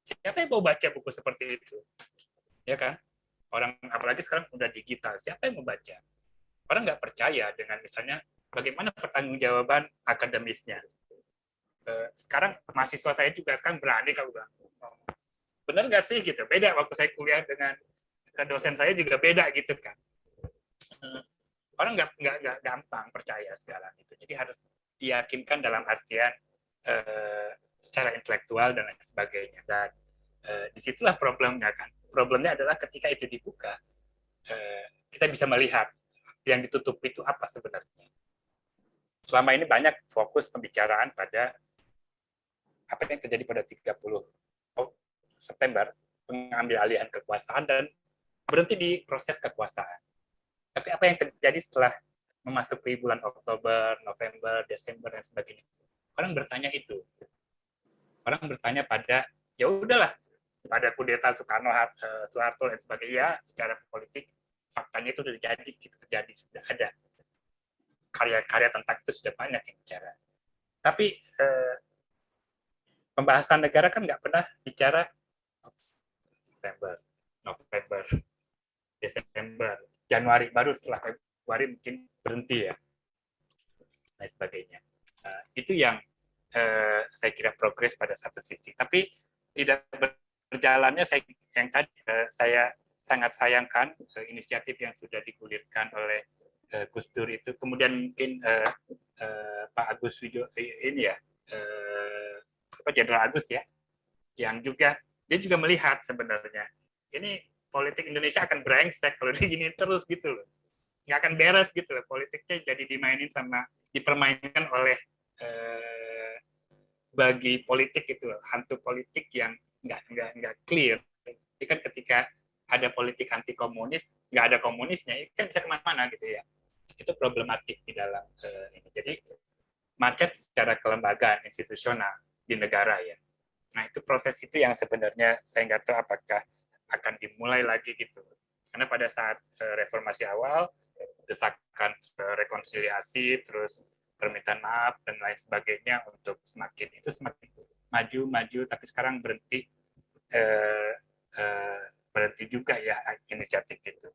Siapa yang mau baca buku seperti itu? Ya kan? Orang apalagi sekarang udah digital, siapa yang mau baca? Orang nggak percaya dengan misalnya bagaimana pertanggungjawaban akademisnya. Sekarang mahasiswa saya juga sekarang berani kalau bilang, benar nggak sih gitu? Beda waktu saya kuliah dengan dosen saya juga beda gitu kan. Orang nggak gampang percaya sekarang itu. Jadi harus diyakinkan dalam artian secara intelektual dan lain sebagainya. Dan disitulah problemnya kan. Problemnya adalah ketika itu dibuka, kita bisa melihat yang ditutup itu apa sebenarnya. Selama ini banyak fokus pembicaraan pada apa yang terjadi pada 30 September, pengambil alihan kekuasaan dan berhenti di proses kekuasaan. Tapi apa yang terjadi setelah memasuki bulan Oktober, November, Desember dan sebagainya? Orang bertanya itu. Orang bertanya pada ya udahlah, pada kudeta Soeharto dan sebagainya, secara politik faktanya itu sudah terjadi, sudah ada. Karya-karya tentang itu sudah banyak yang bicara. Tapi pembahasan negara kan nggak pernah bicara September, November, Desember, Januari, baru setelah Februari mungkin berhenti ya, dan sebagainya. Itu yang saya kira progres pada satu sisi. Tapi tidak berjalannya yang tadi saya sangat sayangkan inisiatif yang sudah digulirkan oleh Gus Dur itu. Kemudian mungkin Pak Agus Wijoyo ini ya, Jenderal Agus ya, yang juga dia juga melihat sebenarnya ini politik Indonesia akan brengsek kalau begini terus gitu loh, nggak akan beres gitu loh, politiknya jadi dipermainkan oleh bagi politik itu loh, hantu politik yang nggak clear. Jadi kan ketika ada politik anti komunis, nggak ada komunisnya, itu kan bisa kemana-mana gitu ya. Itu problematik di dalam ini. Jadi macet secara kelembagaan institusional di negara ya. Nah itu proses itu yang sebenarnya saya nggak tahu apakah akan dimulai lagi gitu. Karena pada saat reformasi awal, desakan rekonsiliasi, terus permintaan maaf dan lain sebagainya untuk semakin maju, tapi sekarang berhenti juga ya inisiatif itu.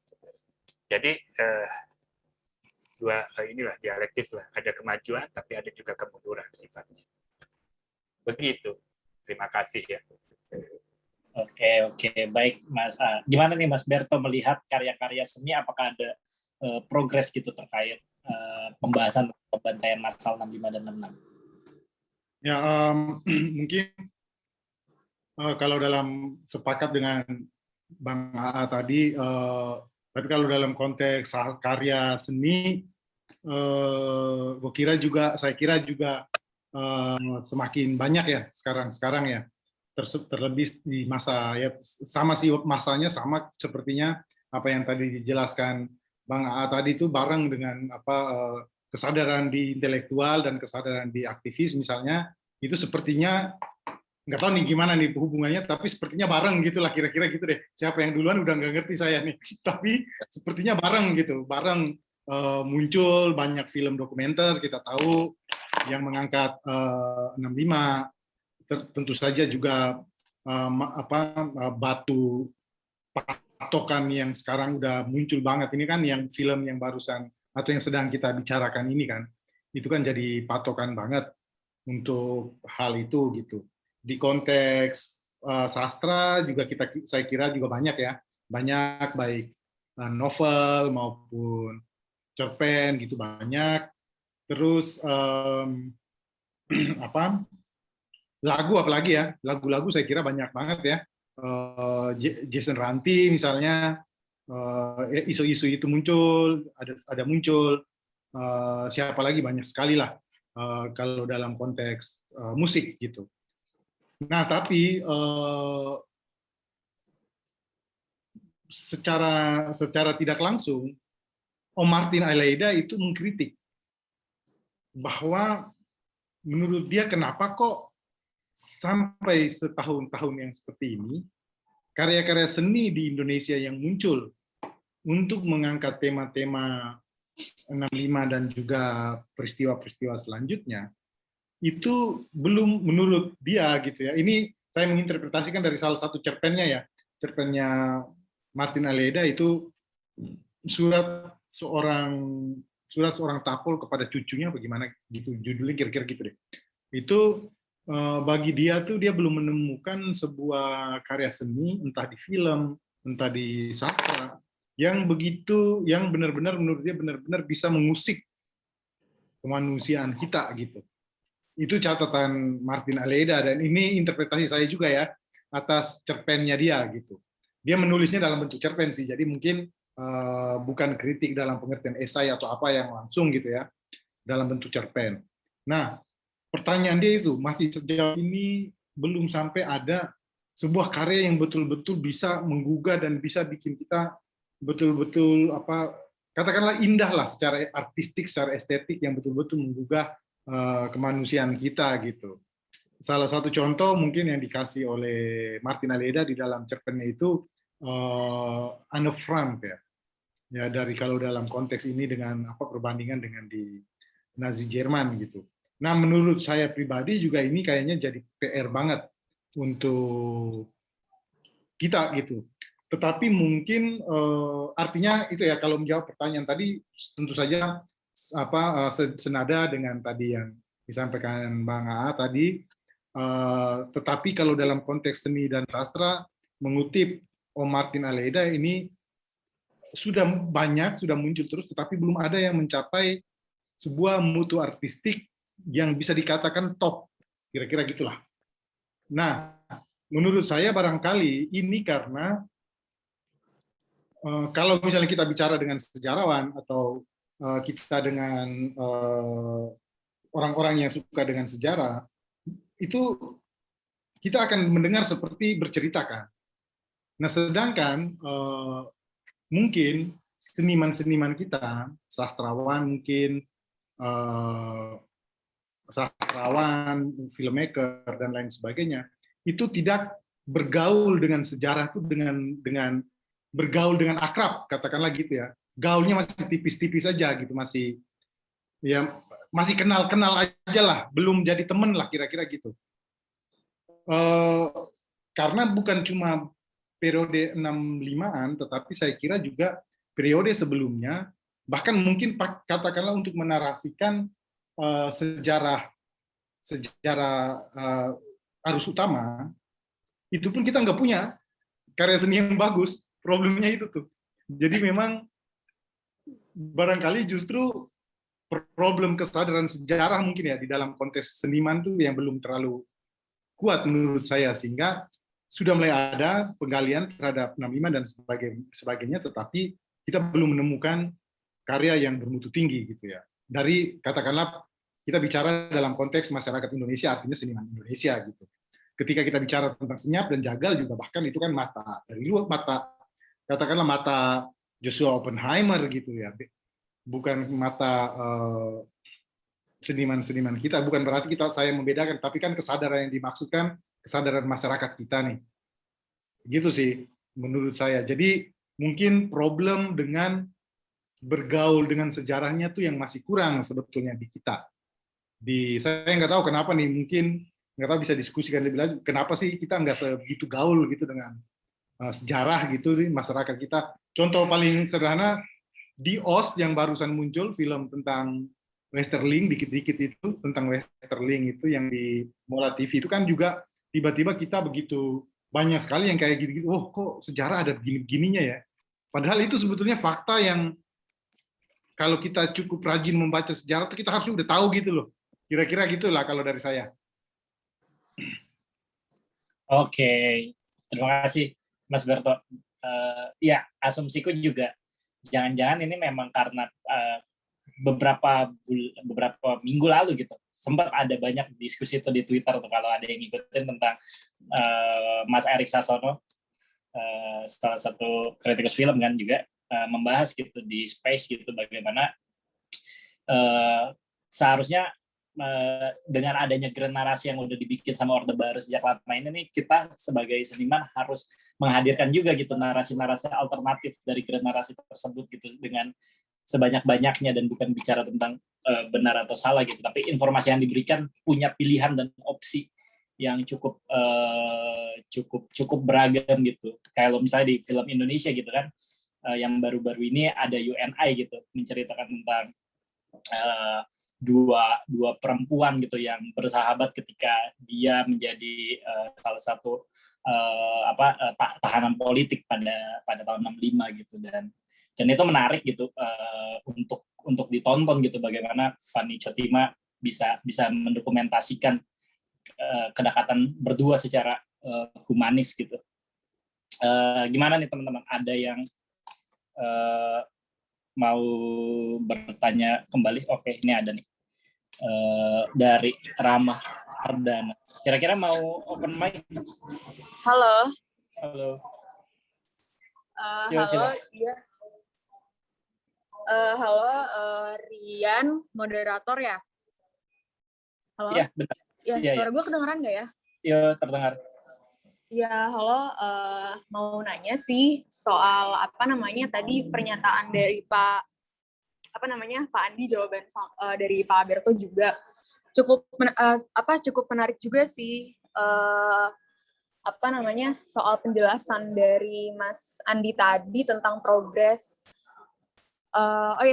Jadi inilah dialektis lah, ada kemajuan tapi ada juga kemunduran sifatnya. Begitu. Terima kasih ya. Oke, baik Mas. Gimana nih Mas Berto melihat karya-karya seni, apakah ada progres gitu terkait pembahasan pembantaian massal 65 dan 66? Ya, mungkin kalau dalam sepakat dengan Bang AA tadi, tapi kalau dalam konteks karya seni, saya kira juga semakin banyak ya sekarang ya, terlebih di masa ya sama sih, masanya sama sepertinya apa yang tadi dijelaskan Bang AA tadi, itu bareng dengan kesadaran di intelektual dan kesadaran di aktivis misalnya, itu sepertinya nggak tahu nih gimana nih hubungannya, tapi sepertinya bareng gitulah, kira-kira gitu deh. Siapa yang duluan udah nggak ngerti saya nih, tapi sepertinya bareng gitu, bareng muncul banyak film dokumenter kita tahu yang mengangkat 65, tentu saja juga batu patokan yang sekarang udah muncul banget ini kan, yang film yang barusan atau yang sedang kita bicarakan ini kan, itu kan jadi patokan banget untuk hal itu gitu. Di konteks sastra juga saya kira juga banyak ya, banyak baik novel maupun cerpen gitu banyak. Terus lagu apalagi ya, lagu-lagu saya kira banyak banget ya. Jason Ranti misalnya, isu-isu itu muncul, ada muncul. Siapa lagi, banyak sekali lah kalau dalam konteks musik gitu. Nah tapi secara tidak langsung Om Martin Almeida itu mengkritik bahwa menurut dia kenapa kok sampai setahun-tahun yang seperti ini karya-karya seni di Indonesia yang muncul untuk mengangkat tema-tema 65 dan juga peristiwa-peristiwa selanjutnya itu belum, menurut dia gitu ya. Ini saya menginterpretasikan dari salah satu cerpennya ya, cerpennya Martin Almeida itu surat seorang tapol kepada cucunya bagaimana gitu, judulnya kira-kira gitu deh. Itu bagi dia tuh dia belum menemukan sebuah karya seni entah di film, entah di sastra yang benar-benar menurut dia benar-benar bisa mengusik kemanusiaan kita gitu. Itu catatan Martin Almeida dan ini interpretasi saya juga ya atas cerpennya dia gitu. Dia menulisnya dalam bentuk cerpen sih, jadi mungkin bukan kritik dalam pengertian esai atau apa yang langsung gitu ya, dalam bentuk cerpen. Nah, pertanyaan dia itu masih sejauh ini belum sampai ada sebuah karya yang betul-betul bisa menggugah dan bisa bikin kita betul-betul katakanlah indah lah secara artistik, secara estetik yang betul-betul menggugah kemanusiaan kita gitu. Salah satu contoh mungkin yang dikasih oleh Martin Almeida di dalam cerpennya itu Anne Frank ya dari kalau dalam konteks ini dengan perbandingan dengan di Nazi Jerman gitu. Nah menurut saya pribadi juga ini kayaknya jadi PR banget untuk kita gitu. Tetapi mungkin artinya itu ya kalau menjawab pertanyaan tadi tentu saja senada dengan tadi yang disampaikan Bang AA tadi. Tetapi kalau dalam konteks seni dan sastra mengutip Om Martin Almeida ini sudah muncul terus, tetapi belum ada yang mencapai sebuah mutu artistik yang bisa dikatakan top, kira-kira gitulah. Nah, menurut saya barangkali ini karena kalau misalnya kita bicara dengan sejarawan atau kita dengan orang-orang yang suka dengan sejarah, itu kita akan mendengar seperti berceritakan. Nah, sedangkan mungkin seniman-seniman kita, sastrawan mungkin, sastrawan, filmmaker dan lain sebagainya, itu tidak bergaul dengan sejarah itu dengan bergaul dengan akrab, katakanlah gitu ya. Gaulnya masih tipis-tipis saja gitu, masih kenal-kenal aja lah, belum jadi temen lah kira-kira gitu. Karena bukan cuma periode 65-an, tetapi saya kira juga periode sebelumnya, bahkan mungkin katakanlah untuk menarasikan sejarah arus utama, itu pun kita nggak punya karya seni yang bagus. Problemnya itu tuh. Jadi memang barangkali justru problem kesadaran sejarah mungkin ya di dalam konteks seniman tuh yang belum terlalu kuat menurut saya, sehingga sudah mulai ada penggalian terhadap 65 dan sebagainya, tetapi kita belum menemukan karya yang bermutu tinggi gitu ya. Dari katakanlah kita bicara dalam konteks masyarakat Indonesia, artinya seniman Indonesia gitu. Ketika kita bicara tentang Senyap dan Jagal juga bahkan itu kan mata dari luar, katakanlah mata Joshua Oppenheimer gitu ya, bukan mata seniman-seniman kita. Bukan berarti saya membedakan, tapi kan kesadaran yang dimaksudkan kesadaran masyarakat kita nih, gitu sih menurut saya. Jadi mungkin problem dengan bergaul dengan sejarahnya tuh yang masih kurang sebetulnya di kita. Saya nggak tahu kenapa nih, mungkin nggak tahu, bisa diskusikan lebih lanjut. Kenapa sih kita nggak segitu gaul gitu dengan sejarah gitu di masyarakat kita. Contoh paling sederhana di OS yang barusan muncul film tentang Westerling, dikit-dikit itu tentang Westerling itu yang di Mola TV itu kan juga tiba-tiba kita begitu banyak sekali yang kayak gitu-gitu. Oh, kok sejarah ada begini-begininya ya. Padahal itu sebetulnya fakta yang kalau kita cukup rajin membaca sejarah, kita harus udah tahu gitu loh. Kira-kira gitulah kalau dari saya. Oke, terima kasih Mas Berto. Ya, asumsiku juga jangan-jangan ini memang karena beberapa minggu lalu gitu sempat ada banyak diskusi itu di Twitter tuh, kalau ada yang ngikutin tentang Mas Erik Sasono, salah satu kritikus film kan juga membahas gitu di Space gitu bagaimana seharusnya dengan adanya grand narasi yang udah dibikin sama Orde Baru sejak lama ini nih, kita sebagai seniman harus menghadirkan juga gitu narasi-narasi alternatif dari grand narasi tersebut gitu dengan sebanyak-banyaknya, dan bukan bicara tentang benar atau salah gitu, tapi informasi yang diberikan punya pilihan dan opsi yang cukup beragam gitu. Kalau misalnya di film Indonesia gitu kan, yang baru-baru ini ada UNI gitu menceritakan tentang dua perempuan gitu yang bersahabat ketika dia menjadi salah satu tahanan politik pada tahun 65 gitu, dan itu menarik gitu untuk ditonton gitu, bagaimana Fanny Chotima bisa mendokumentasikan kedekatan berdua secara humanis gitu. Gimana nih teman-teman, ada yang mau bertanya kembali? Oke, ini ada nih dari Rama Ardana. Kira-kira mau open mic? Halo. Halo. Halo, iya. Halo, Rian, moderator ya? Halo? Iya, benar. Ya, iya, suara iya. gue kedengeran nggak ya? Iya, terdengar. Ya, halo. Mau nanya sih soal tadi pernyataan dari Pak Andi, jawaban dari Pak Berto juga cukup menarik juga sih. Soal penjelasan dari Mas Andi tadi tentang progres.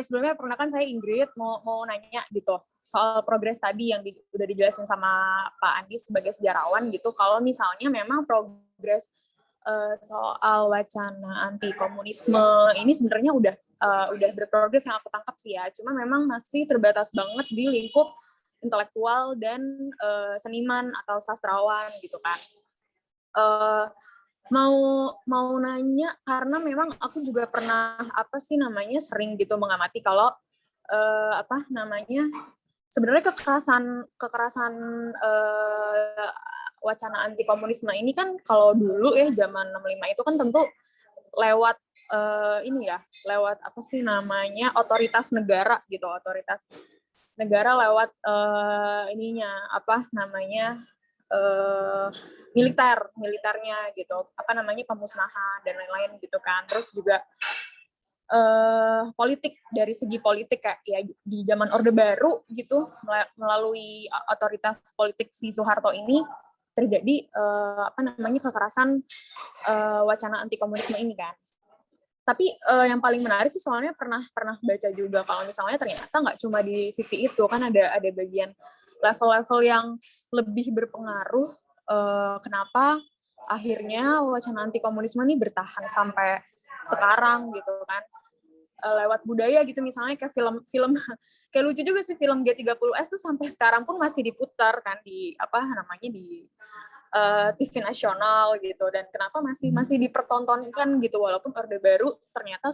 Sebelumnya perkenalkan saya Ingrid, mau nanya gitu soal progres tadi yang udah dijelasin sama Pak Andi sebagai sejarawan gitu. Kalau misalnya memang progres soal wacana anti komunisme ini sebenarnya udah berprogres yang aku tangkap sih ya. Cuma memang masih terbatas banget di lingkup intelektual dan seniman atau sastrawan gitu kan. Mau nanya karena memang aku juga pernah sering gitu mengamati kalau sebenarnya kekerasan wacana anti komunisme ini kan kalau dulu ya zaman 65 itu kan tentu lewat otoritas negara gitu, otoritas negara lewat militernya gitu, pemusnahan dan lain-lain gitu kan. Terus juga politik, dari segi politik kayak ya di zaman Orde Baru gitu, melalui otoritas politik si Soeharto ini terjadi kekerasan wacana anti komunisme ini kan. Tapi yang paling menarik sih soalnya pernah baca juga kalau misalnya ternyata nggak cuma di sisi itu kan, ada bagian level-level yang lebih berpengaruh kenapa akhirnya wacana anti komunisme ini bertahan sampai sekarang gitu kan, lewat budaya gitu, misalnya kayak film kayak lucu juga sih, film G30S tuh sampai sekarang pun masih diputar kan di TV nasional gitu, dan kenapa masih dipertontonkan gitu walaupun Orde Baru ternyata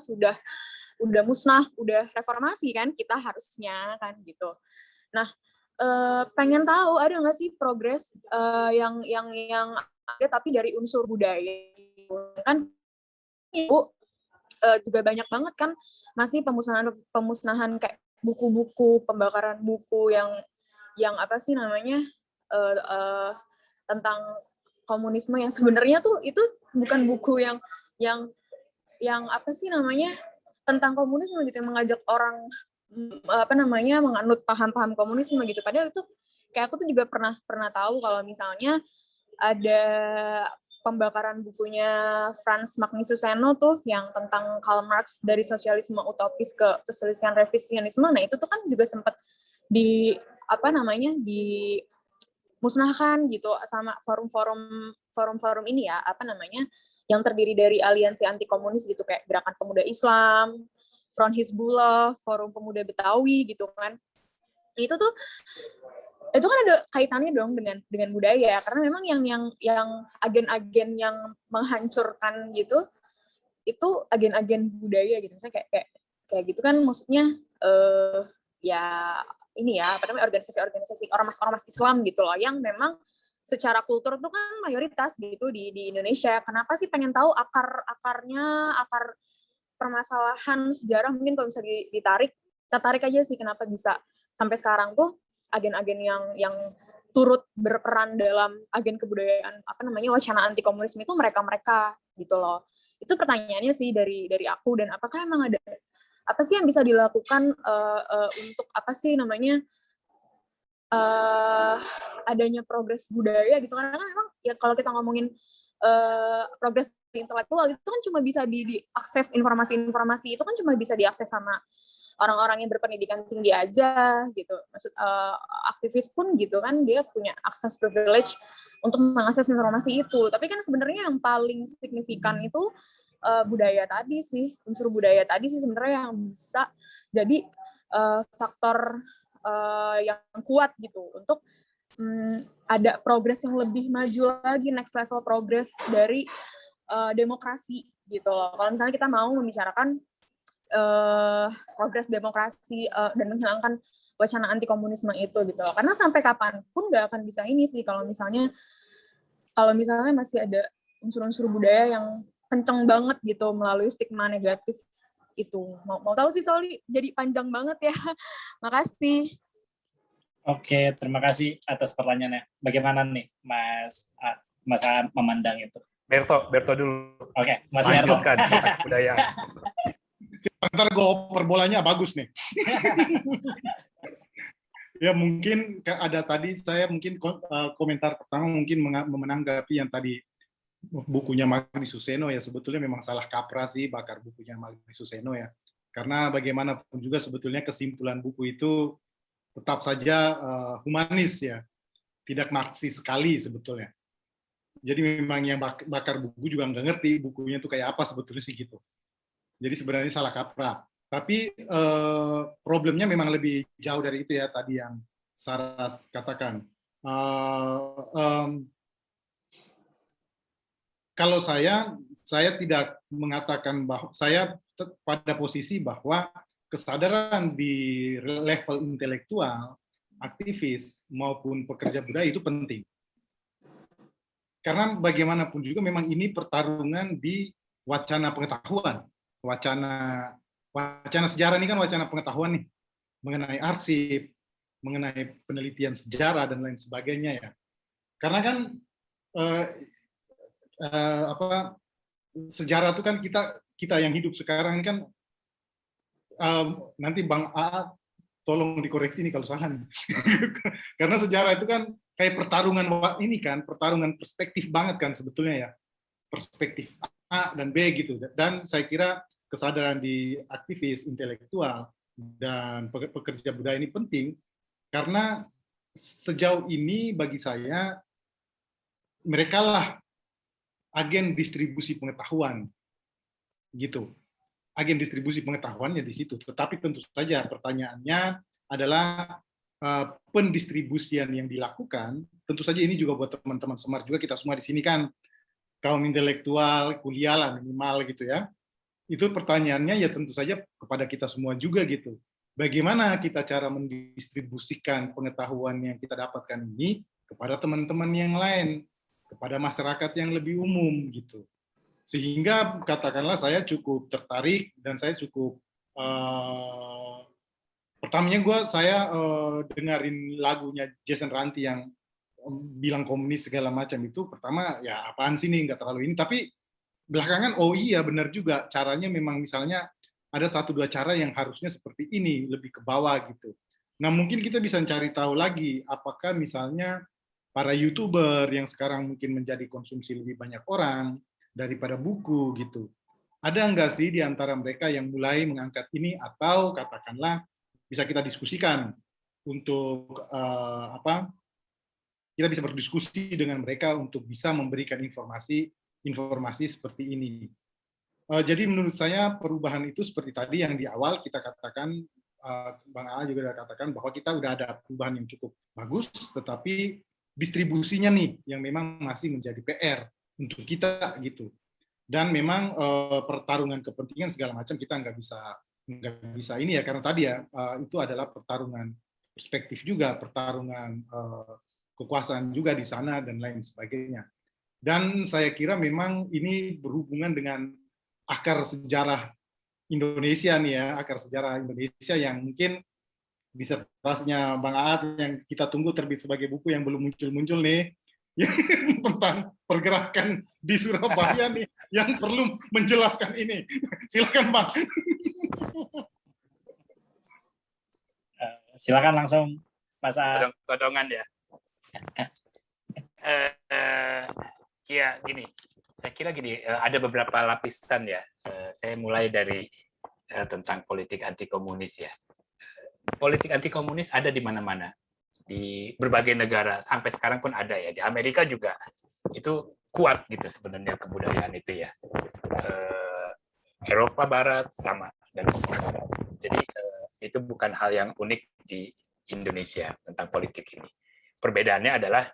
udah musnah, udah reformasi kan kita harusnya kan gitu. Nah, pengen tahu ada nggak sih progres yang ada tapi dari unsur budaya kan Ibu juga banyak banget kan masih pemusnahan kayak buku-buku, pembakaran buku yang tentang komunisme yang sebenarnya tuh itu bukan buku yang tentang komunisme gitu, yang mengajak orang menganut paham-paham komunisme gitu. Padahal itu kayak aku tuh juga pernah tahu kalau misalnya ada pembakaran bukunya Franz Magnisuseno tuh yang tentang Karl Marx dari sosialisme utopis ke sosialisme revisionisme. Nah, itu tuh kan juga sempat dimusnahkan gitu sama forum-forum ini ya, apa namanya, yang terdiri dari aliansi anti komunis gitu, kayak Gerakan Pemuda Islam, Front Hizbullah, Forum Pemuda Betawi gitu kan. Itu kan ada kaitannya dong dengan budaya, karena memang yang agen-agen yang menghancurkan gitu itu agen-agen budaya gitu. Misalnya kayak gitu kan, maksudnya ya ini ya, apa namanya, organisasi-organisasi ormas-ormas Islam gitu loh, yang memang secara kultur tuh kan mayoritas gitu di Indonesia. Kenapa sih pengen tahu akar-akarnya, akar permasalahan sejarah, mungkin kalau bisa ditarik, kita tarik aja sih kenapa bisa sampai sekarang tuh agen-agen yang turut berperan dalam agen kebudayaan, apa namanya, wacana anti komunisme itu mereka gitu loh. Itu pertanyaannya sih dari aku, dan apakah emang ada apa sih yang bisa dilakukan untuk apa sih namanya adanya progres budaya gitu, karena kan memang ya kalau kita ngomongin progres intelektual itu kan cuma bisa diakses, informasi-informasi itu kan cuma bisa diakses sama orang-orang yang berpendidikan tinggi aja gitu. Maksud aktivis pun gitu kan, dia punya akses privilege untuk mengakses informasi itu. Tapi kan sebenarnya yang paling signifikan itu budaya tadi sih, unsur budaya tadi sih sebenarnya yang bisa jadi faktor yang kuat gitu untuk ada progres yang lebih maju lagi, next level progres dari demokrasi gitu loh. Kalau misalnya kita mau membicarakan progres demokrasi dan menghilangkan wacana anti komunisme itu gitu loh. Karena sampai kapanpun nggak akan bisa ini sih kalau misalnya masih ada unsur-unsur budaya yang kenceng banget gitu melalui stigma negatif itu. Mau tahu sih Soli, jadi panjang banget ya. Makasih. Oke, terima kasih atas pertanyaannya. Bagaimana nih Mas memandang itu? Berto dulu. Oke, Mas Berto. Lanjutkan budaya. Ntar gue oper bolanya bagus nih. Ya mungkin ada tadi saya mungkin komentar pertama mungkin menanggapi yang tadi bukunya Magdi Suseno ya, sebetulnya memang salah kaprah sih bakar bukunya Magdi Suseno ya. Karena bagaimanapun juga sebetulnya kesimpulan buku itu tetap saja humanis ya, tidak Marxis sekali sebetulnya. Jadi memang yang bakar buku juga nggak ngerti bukunya itu kayak apa sebetulnya sih gitu. Jadi sebenarnya salah kaprah. Tapi problemnya memang lebih jauh dari itu ya, tadi yang Saras katakan. Kalau saya tidak mengatakan bahwa saya pada posisi bahwa kesadaran di level intelektual, aktivis maupun pekerja budaya itu penting. Karena bagaimanapun juga memang ini pertarungan di wacana pengetahuan. Wacana sejarah ini kan wacana pengetahuan nih, mengenai arsip, mengenai penelitian sejarah dan lain sebagainya ya. Karena kan sejarah itu kan kita yang hidup sekarang kan, nanti Bang A tolong dikoreksi nih kalau salah. Karena sejarah itu kan kayak pertarungan ini kan, pertarungan perspektif banget kan sebetulnya ya, perspektif A dan B gitu. Dan saya kira kesadaran di aktivis intelektual dan pekerja budaya ini penting karena sejauh ini bagi saya mereka lah agen distribusi pengetahuan gitu. Agen distribusi pengetahuannya di situ. Tetapi tentu saja pertanyaannya adalah pendistribusian yang dilakukan. Tentu saja ini juga buat teman-teman Semar juga, kita semua di sini kan kaum intelektual, kuliah lah minimal gitu ya. Itu pertanyaannya ya tentu saja kepada kita semua juga gitu. Bagaimana kita cara mendistribusikan pengetahuan yang kita dapatkan ini kepada teman-teman yang lain, kepada masyarakat yang lebih umum gitu. Sehingga katakanlah saya cukup tertarik dan saya cukup pertamanya saya dengerin lagunya Jason Ranti yang bilang komunis segala macam itu, pertama ya apaan sih nih, nggak terlalu ini, tapi belakangan oh iya benar juga, caranya memang misalnya ada 1-2 cara yang harusnya seperti ini, lebih ke bawah gitu. Nah mungkin kita bisa cari tahu lagi apakah misalnya para YouTuber yang sekarang mungkin menjadi konsumsi lebih banyak orang daripada buku gitu. Ada nggak sih di antara mereka yang mulai mengangkat ini, atau katakanlah bisa kita diskusikan untuk kita bisa berdiskusi dengan mereka untuk bisa memberikan informasi seperti ini. Jadi menurut saya perubahan itu seperti tadi yang di awal kita katakan, Bang A juga sudah katakan bahwa kita udah ada perubahan yang cukup bagus, tetapi distribusinya nih yang memang masih menjadi PR untuk kita gitu. Dan memang pertarungan kepentingan segala macam kita nggak bisa ini ya, karena tadi ya itu adalah pertarungan perspektif juga, pertarungan kekuasaan juga di sana dan lain sebagainya. Dan saya kira memang ini berhubungan dengan akar sejarah Indonesia nih ya, akar sejarah Indonesia yang mungkin disertasinya Bang Aat yang kita tunggu terbit sebagai buku yang belum muncul-muncul nih, tentang pergerakan di Surabaya nih, yang perlu menjelaskan ini. Silakan Bang. Silakan langsung Mas A. Todongan ya. Ya gini, saya kira gini, ada beberapa lapisan ya. Saya mulai dari tentang politik anti komunis ya. Politik anti komunis ada di mana-mana, di berbagai negara, sampai sekarang pun ada ya. Di Amerika juga itu kuat gitu sebenarnya kebudayaan itu ya. Eropa Barat sama dan jadi itu bukan hal yang unik di Indonesia tentang politik ini. Perbedaannya adalah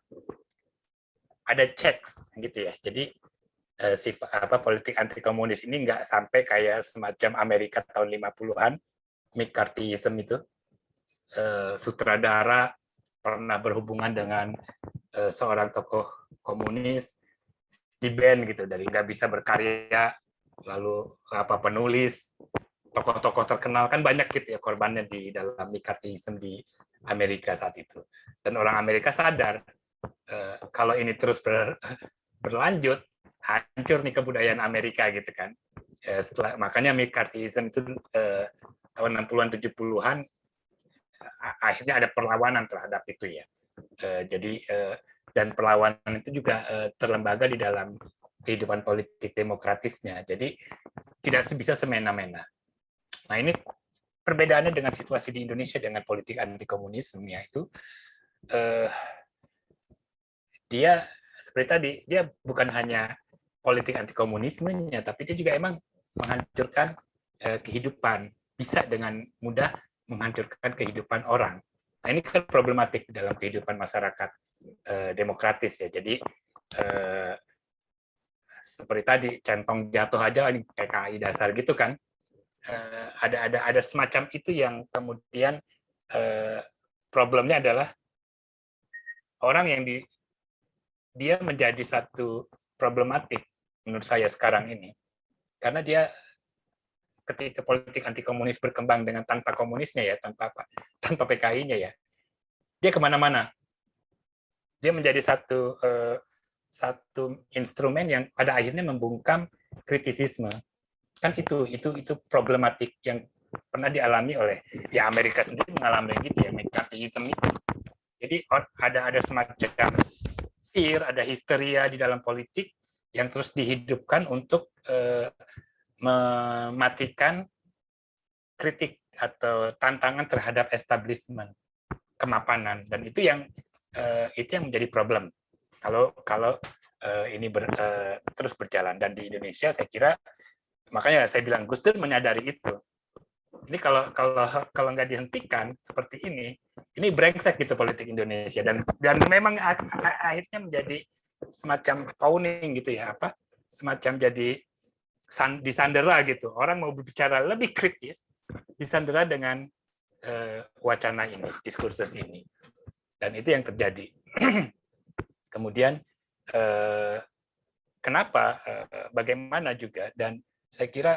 ada checks gitu ya. Jadi politik anti komunis ini nggak sampai kayak semacam Amerika tahun 50-an, McCarthyism itu, sutradara pernah berhubungan dengan seorang tokoh komunis, di-ban gitu, dari nggak bisa berkarya, lalu penulis, tokoh-tokoh terkenal, kan banyak gitu ya korbannya di dalam McCarthyism di Amerika saat itu. Dan orang Amerika sadar, kalau ini terus berlanjut, hancur nih kebudayaan Amerika gitu kan. Makanya McCarthyism itu tahun 60-an 70-an akhirnya ada perlawanan terhadap itu ya. Jadi dan perlawanan itu juga terlembaga di dalam kehidupan politik demokratisnya. Jadi tidak bisa semena-mena. Nah, ini perbedaannya dengan situasi di Indonesia dengan politik anti komunisme ya, itu dia seperti tadi, dia bukan hanya politik anti komunismenya, tapi dia juga emang menghancurkan kehidupan, bisa dengan mudah menghancurkan kehidupan orang. Nah, ini kan problematik dalam kehidupan masyarakat demokratis ya. Jadi seperti tadi, centong jatuh aja ini PKI dasar gitu kan. Ada semacam itu yang kemudian problemnya adalah orang yang dia menjadi satu problematik menurut saya sekarang ini, karena dia ketika politik anti komunis berkembang dengan tanpa komunisnya ya, tanpa PKI-nya ya, dia kemana-mana. Dia menjadi satu instrumen yang pada akhirnya membungkam kritisisme. Kan itu problematik yang pernah dialami oleh ya Amerika sendiri, mengalami gitu ya, McCarthyism itu. Jadi ada semacam fear, ada histeria di dalam politik yang terus dihidupkan untuk mematikan kritik atau tantangan terhadap establishment, kemapanan, dan itu yang menjadi problem kalau ini terus berjalan. Dan di Indonesia saya kira, makanya saya bilang Gus Dur menyadari itu. Ini kalau nggak dihentikan seperti ini brengsek gitu politik Indonesia, dan memang akhirnya menjadi semacam pawning gitu ya, semacam jadi disandera gitu. Orang mau berbicara lebih kritis, disandera dengan wacana ini, diskursus ini. Dan itu yang terjadi. Kemudian kenapa, bagaimana juga, dan saya kira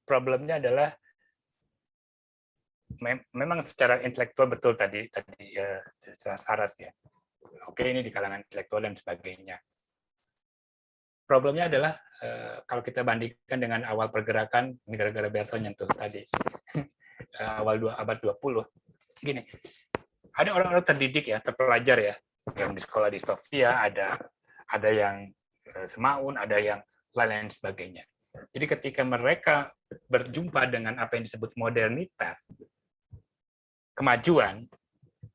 problemnya adalah memang secara intelektual betul tadi Saras ya. Oke, ini di kalangan intelektual dan sebagainya. Problemnya adalah kalau kita bandingkan dengan awal pergerakan negara-negara Berton yang tuh tadi awal abad 20, gini, ada orang-orang terdidik ya, terpelajar ya, yang di sekolah di Sofia, ada yang Semaun, ada yang lain sebagainya. Jadi ketika mereka berjumpa dengan apa yang disebut modernitas, kemajuan,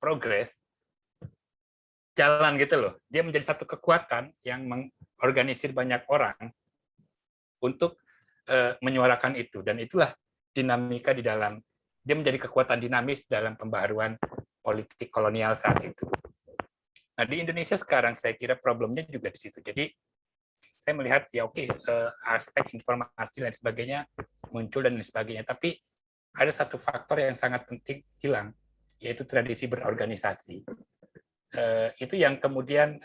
progres, jalan gitu loh. Dia menjadi satu kekuatan yang mengorganisir banyak orang untuk menyuarakan itu, dan itulah dinamika di dalam, dia menjadi kekuatan dinamis dalam pembaharuan politik kolonial saat itu. Nah, di Indonesia sekarang saya kira problemnya juga di situ. Jadi saya melihat ya oke, aspek informasi dan sebagainya muncul dan sebagainya, tapi ada satu faktor yang sangat penting hilang, yaitu tradisi berorganisasi. Itu yang kemudian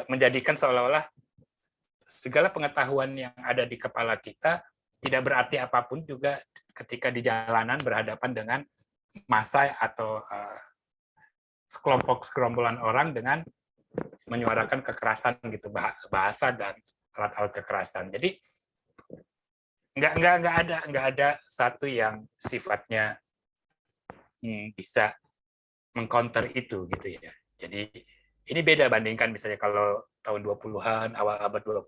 menjadikan seolah-olah segala pengetahuan yang ada di kepala kita tidak berarti apapun juga ketika di jalanan berhadapan dengan massa atau sekelompolan orang dengan menyuarakan kekerasan gitu, bahasa dan alat-alat kekerasan. Jadi nggak ada satu yang sifatnya bisa mengcounter itu gitu ya. Jadi ini beda bandingkan misalnya kalau tahun 20-an, awal abad 20,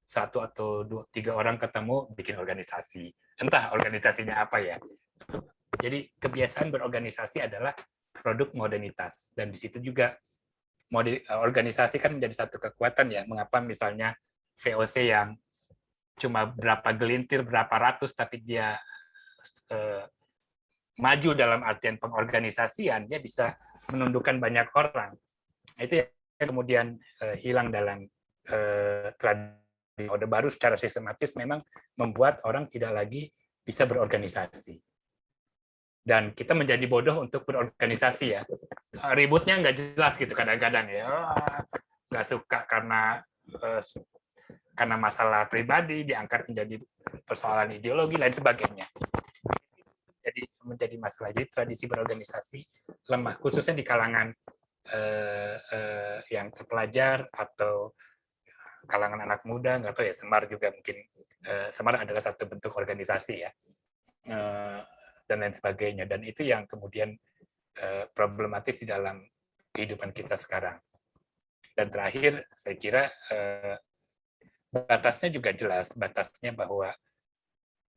satu atau tiga orang ketemu bikin organisasi. Entah organisasinya apa ya. Jadi kebiasaan berorganisasi adalah produk modernitas. Dan di situ juga organisasi kan menjadi satu kekuatan ya. Mengapa misalnya VOC yang cuma berapa gelintir, berapa ratus, tapi dia maju dalam artian pengorganisasian, dia bisa menundukkan banyak orang. Itu yang kemudian hilang dalam tradisi Orde Baru secara sistematis memang membuat orang tidak lagi bisa berorganisasi. Dan kita menjadi bodoh untuk berorganisasi ya. Ributnya nggak jelas gitu kadang-kadang ya. Nggak suka karena masalah pribadi diangkat menjadi persoalan ideologi lain sebagainya. Jadi menjadi masalah. Jadi tradisi berorganisasi lemah, khususnya di kalangan yang terpelajar atau kalangan anak muda. Nggak tahu ya, Semar juga mungkin, Semar adalah satu bentuk organisasi ya, dan lain sebagainya. Dan itu yang kemudian problematis di dalam kehidupan kita sekarang. Dan terakhir saya kira batasnya juga jelas, batasnya bahwa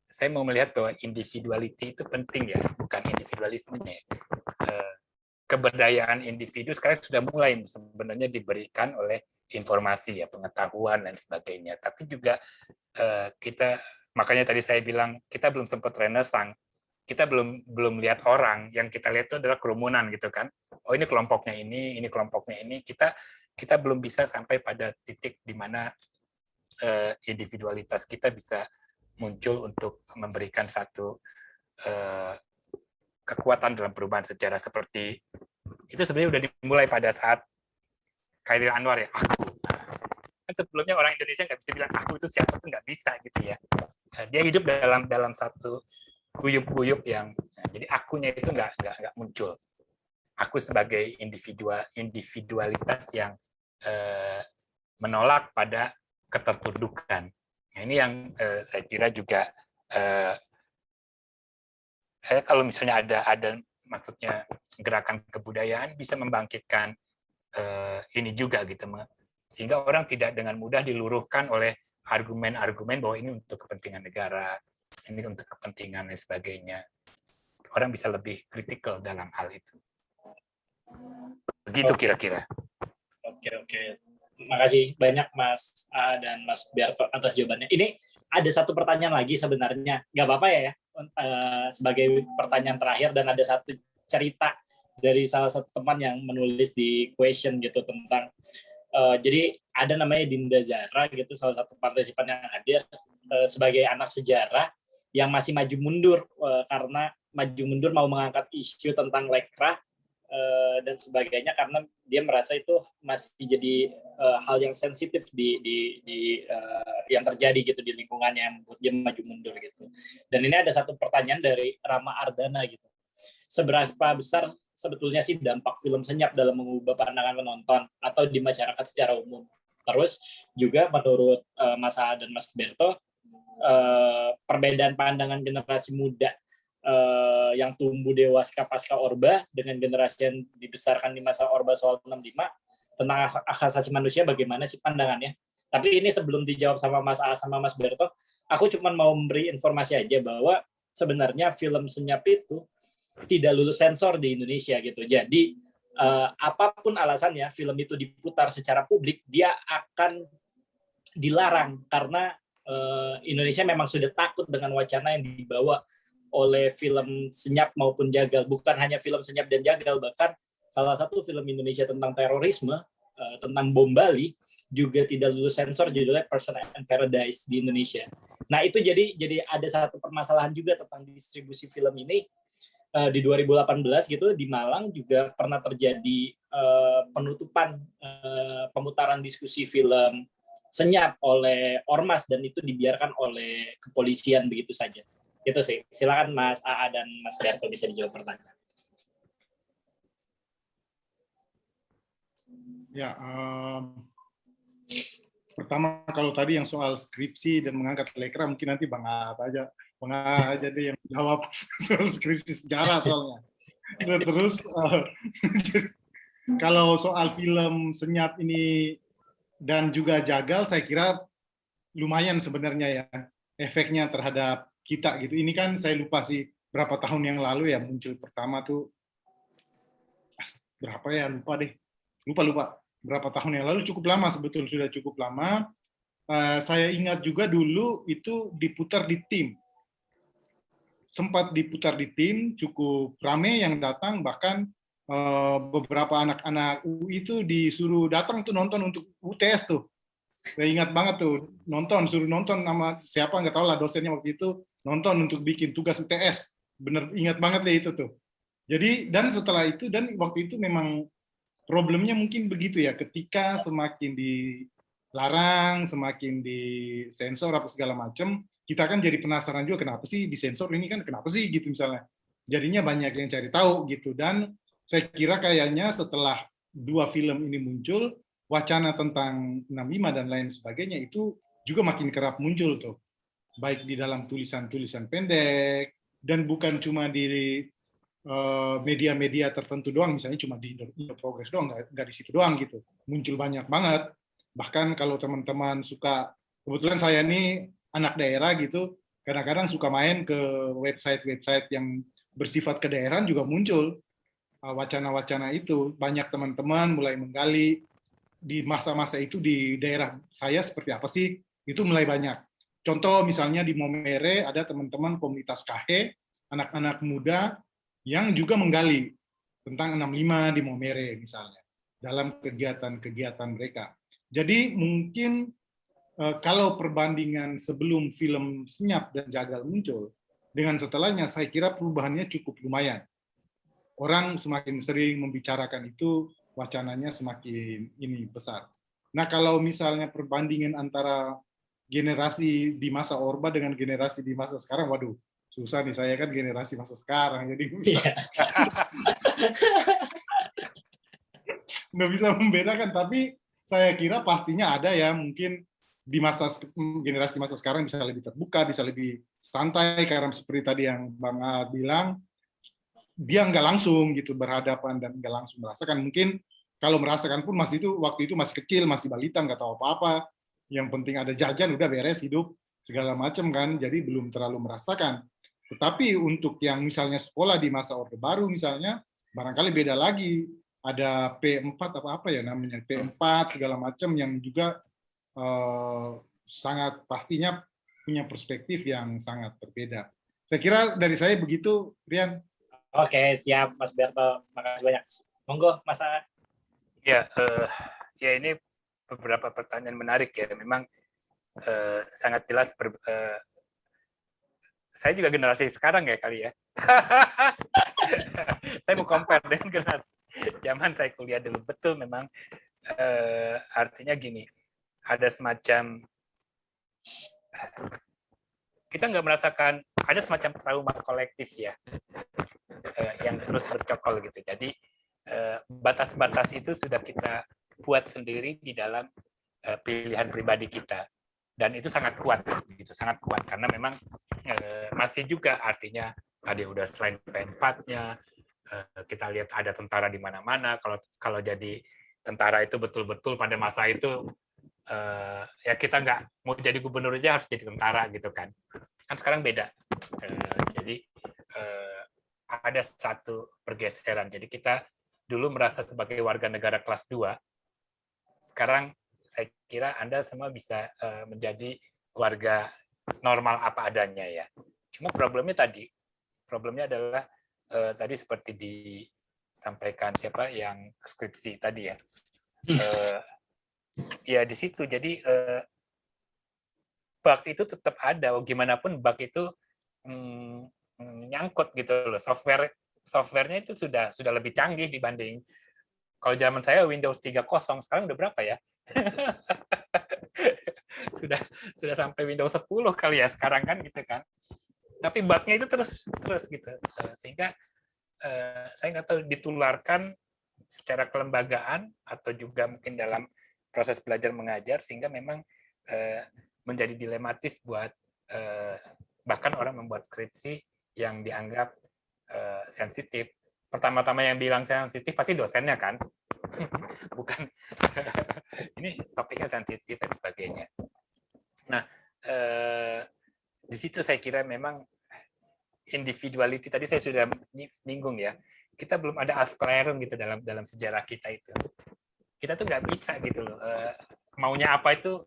saya mau melihat bahwa individuality itu penting ya, bukan individualismenya. Keberdayaan individu sekarang sudah mulai sebenarnya diberikan oleh informasi ya, pengetahuan dan sebagainya. Tapi juga kita, makanya tadi saya bilang kita belum sempat renaissance, kita belum lihat orang, yang kita lihat itu adalah kerumunan gitu kan. Oh ini kelompoknya ini kelompoknya ini. Kita belum bisa sampai pada titik di mana individualitas kita bisa muncul untuk memberikan satu kekuatan dalam perubahan sejarah seperti itu. Sebenarnya sudah dimulai pada saat Khairil Anwar ya, aku. Kan sebelumnya orang Indonesia nggak bisa bilang aku itu siapa, itu nggak bisa gitu ya. Dia hidup dalam satu guyup-guyup yang, jadi akunya itu nggak muncul. Aku sebagai individualitas yang menolak pada ketertundukan. Nah, ini yang saya kira juga kalau misalnya ada maksudnya gerakan kebudayaan bisa membangkitkan ini juga gitu, sehingga orang tidak dengan mudah diluruhkan oleh argumen-argumen bahwa ini untuk kepentingan negara, ini untuk kepentingan dan sebagainya. Orang bisa lebih kritikal dalam hal itu. Begitu kira-kira. Oke. Terima kasih banyak Mas A dan Mas Berto atas jawabannya. Ini ada satu pertanyaan lagi sebenarnya, nggak apa-apa ya, sebagai pertanyaan terakhir, dan ada satu cerita dari salah satu teman yang menulis di question gitu tentang, jadi ada namanya Dinda Zara gitu, salah satu partisipan yang hadir sebagai anak sejarah yang masih maju mundur karena maju mundur mau mengangkat isu tentang Lekra dan sebagainya, karena dia merasa itu masih jadi hal yang sensitif di yang terjadi gitu di lingkungannya, yang membuat dia maju mundur gitu. Dan ini ada satu pertanyaan dari Rama Ardana gitu. Seberapa besar sebetulnya sih dampak film senyap dalam mengubah pandangan penonton atau di masyarakat secara umum? Terus juga menurut Mas A dan Mas Berto, perbedaan pandangan generasi muda yang tumbuh dewasa pasca Orba dengan generasi yang dibesarkan di masa Orba soal 65 tentang hak asasi manusia, bagaimana sih pandangannya? Tapi ini sebelum dijawab sama Mas A sama Mas Berto, aku cuma mau memberi informasi aja bahwa sebenarnya film senyap itu tidak lulus sensor di Indonesia gitu. Jadi apapun alasannya film itu diputar secara publik, dia akan dilarang karena Indonesia memang sudah takut dengan wacana yang dibawa oleh film Senyap maupun Jagal. Bukan hanya film Senyap dan Jagal, bahkan salah satu film Indonesia tentang terorisme, tentang bom Bali juga tidak lulus sensor, judulnya Person and Paradise di Indonesia. Nah itu jadi ada satu permasalahan juga tentang distribusi film ini. Di 2018 gitu di Malang juga pernah terjadi penutupan pemutaran diskusi film Senyap oleh Ormas, dan itu dibiarkan oleh kepolisian begitu saja. Itu sih. Silakan Mas AA dan Mas Berto bisa dijawab pertanyaan. Ya, pertama kalau tadi yang soal skripsi dan mengangkat lekra, mungkin nanti Bang aja deh yang jawab soal skripsi sejarah soalnya. Terus kalau soal film Senyap ini dan juga Jagal, saya kira lumayan sebenarnya ya efeknya terhadap kita gitu. Ini kan saya lupa sih berapa tahun yang lalu ya muncul pertama tuh, berapa ya, lupa deh, lupa berapa tahun yang lalu, cukup lama sebetulnya, sudah cukup lama. Saya ingat juga dulu itu diputar di TIM, sempat diputar di TIM, cukup rame yang datang, bahkan beberapa anak-anak UI itu disuruh datang tuh nonton untuk UTS tuh. Saya ingat banget tuh, suruh nonton sama siapa nggak tahu lah, dosennya waktu itu nonton untuk bikin tugas UTS. Bener, ingat banget deh itu tuh. Jadi, dan setelah itu, dan waktu itu memang problemnya mungkin begitu ya, ketika semakin dilarang, semakin disensor apa segala macam, kita kan jadi penasaran juga kenapa sih disensor ini, kan kenapa sih gitu misalnya. Jadinya banyak yang cari tahu gitu. Dan saya kira kayaknya setelah 2 film ini muncul, wacana tentang 65 dan lain sebagainya itu juga makin kerap muncul tuh. Baik di dalam tulisan-tulisan pendek, dan bukan cuma di media-media tertentu doang, misalnya cuma di Indo Progress doang, nggak di situ doang gitu. Muncul banyak banget. Bahkan kalau teman-teman suka, kebetulan saya ini anak daerah gitu, kadang-kadang suka main ke website-website yang bersifat kedaerahan juga muncul wacana-wacana itu. Banyak teman-teman mulai menggali di masa-masa itu di daerah saya seperti apa sih, itu mulai banyak. Contoh misalnya di Momere ada teman-teman komunitas KH, anak-anak muda yang juga menggali tentang 65 di Momere misalnya, dalam kegiatan-kegiatan mereka. Jadi mungkin kalau perbandingan sebelum film Senyap dan Jagal muncul, dengan setelahnya saya kira perubahannya cukup lumayan. Orang semakin sering membicarakan itu, wacananya semakin ini besar. Nah kalau misalnya perbandingan antara generasi di masa Orba dengan generasi di masa sekarang, waduh, susah nih, saya kan generasi masa sekarang, jadi nggak bisa membedakan. Tapi saya kira pastinya ada ya, mungkin di generasi masa sekarang bisa lebih terbuka, bisa lebih santai, karena seperti tadi yang Bang A bilang, dia nggak langsung gitu berhadapan dan nggak langsung merasakan. Mungkin kalau merasakan pun waktu itu masih kecil, masih balita, nggak tahu apa-apa. Yang penting ada jajan, udah beres hidup segala macam kan, jadi belum terlalu merasakan. Tetapi untuk yang misalnya sekolah di masa Orde Baru misalnya, barangkali beda lagi. Ada P4 apa ya namanya, P4 segala macam yang juga sangat pastinya punya perspektif yang sangat berbeda. Saya kira dari saya begitu, Rian. Oke, siap Mas Berto. Makasih banyak. Monggo, Mas A. Ya, ya ini beberapa pertanyaan menarik ya. Memang sangat jelas. Saya juga generasi sekarang ya kali ya. Saya mau compare dengan generasi zaman saya kuliah dulu. Betul memang artinya gini, ada semacam kita nggak merasakan, ada semacam trauma kolektif ya yang terus bercokol gitu. Jadi batas-batas itu sudah kita buat sendiri di dalam pilihan pribadi kita. Dan itu sangat kuat, gitu, sangat kuat karena memang masih juga artinya tadi udah selain P4-nya kita lihat ada tentara di mana-mana. Kalau jadi tentara itu betul-betul pada masa itu ya kita nggak mau jadi gubernur aja harus jadi tentara gitu kan. Kan sekarang beda. Jadi ada satu pergeseran. Jadi kita dulu merasa sebagai warga negara kelas 2, sekarang saya kira Anda semua bisa menjadi warga normal apa adanya ya. Cuma problemnya adalah tadi seperti disampaikan siapa yang skripsi tadi ya. Ya di situ jadi bug itu tetap ada. Gimana pun bug itu nyangkut gitu loh. Softwarenya itu sudah lebih canggih dibanding kalau zaman saya Windows 3.0, sekarang udah berapa ya? sudah sampai Windows 10 kali ya sekarang kan gitu kan. Tapi bug-nya itu terus gitu. Sehingga saya nggak tahu ditularkan secara kelembagaan atau juga mungkin dalam proses belajar mengajar, sehingga memang menjadi dilematis buat bahkan orang membuat skripsi yang dianggap sensitif. Pertama-tama yang bilang sensitif pasti dosennya kan, bukan ini topiknya sensitif dan sebagainya. Nah, di situ saya kira memang individuality tadi saya sudah nyinggung ya. Kita belum ada asklerum gitu dalam sejarah kita itu. Kita tuh nggak bisa gitu loh. Maunya apa itu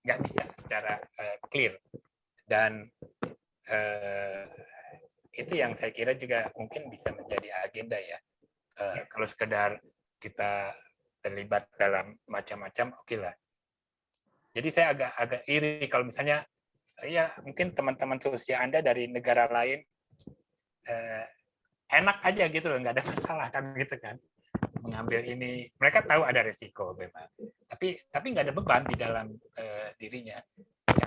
nggak bisa secara clear. Dan itu yang saya kira juga mungkin bisa menjadi agenda ya. Kalau sekedar kita terlibat dalam macam-macam, oke lah. Jadi saya agak iri kalau misalnya ya mungkin teman-teman seusia Anda dari negara lain enak aja gitu loh, nggak ada masalah kan gitu kan. Mengambil ini, mereka tahu ada resiko memang. Tapi nggak ada beban di dalam dirinya.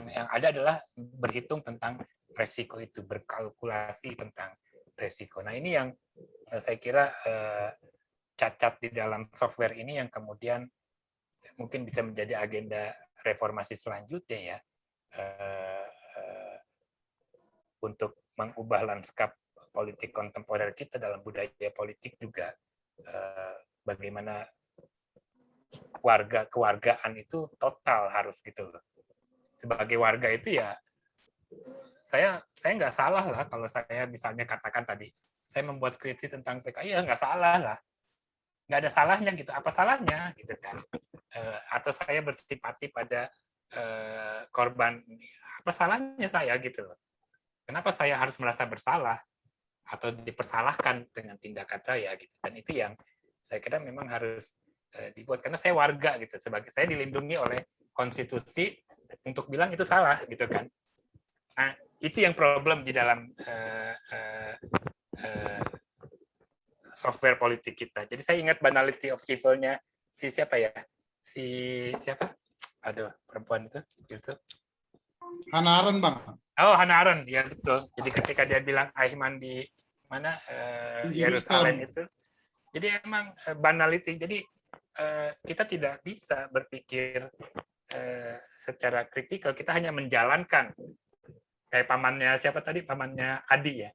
Yang ada adalah berhitung tentang resiko itu, berkalkulasi tentang resiko. Nah ini yang saya kira cacat di dalam software ini yang kemudian mungkin bisa menjadi agenda reformasi selanjutnya ya, untuk mengubah lanskap politik kontemporer kita dalam budaya politik juga, bagaimana kewargaan itu total harus gitu loh. Sebagai warga itu ya saya nggak salah lah kalau saya misalnya katakan tadi saya membuat skripsi tentang PKI, ya nggak salah lah, nggak ada salahnya gitu, apa salahnya gitu kan. Atau saya bersimpati pada korban, apa salahnya saya gitu loh, kenapa saya harus merasa bersalah atau dipersalahkan dengan tindakan saya gitu. Dan itu yang saya kira memang harus dibuat, karena saya warga gitu, sebagai saya dilindungi oleh konstitusi untuk bilang itu salah gitu kan. Nah, itu yang problem di dalam software politik kita. Jadi saya ingat banality of evil-nya siapa? Aduh, perempuan itu. Hannah Arendt, Bang. Oh, Hannah Arendt, ya betul. Jadi ketika dia bilang Eichmann di mana Yerusalem itu, jadi emang banality. Jadi kita tidak bisa berpikir secara kritikal, kita hanya menjalankan. Kayak pamannya siapa tadi, pamannya Adi ya,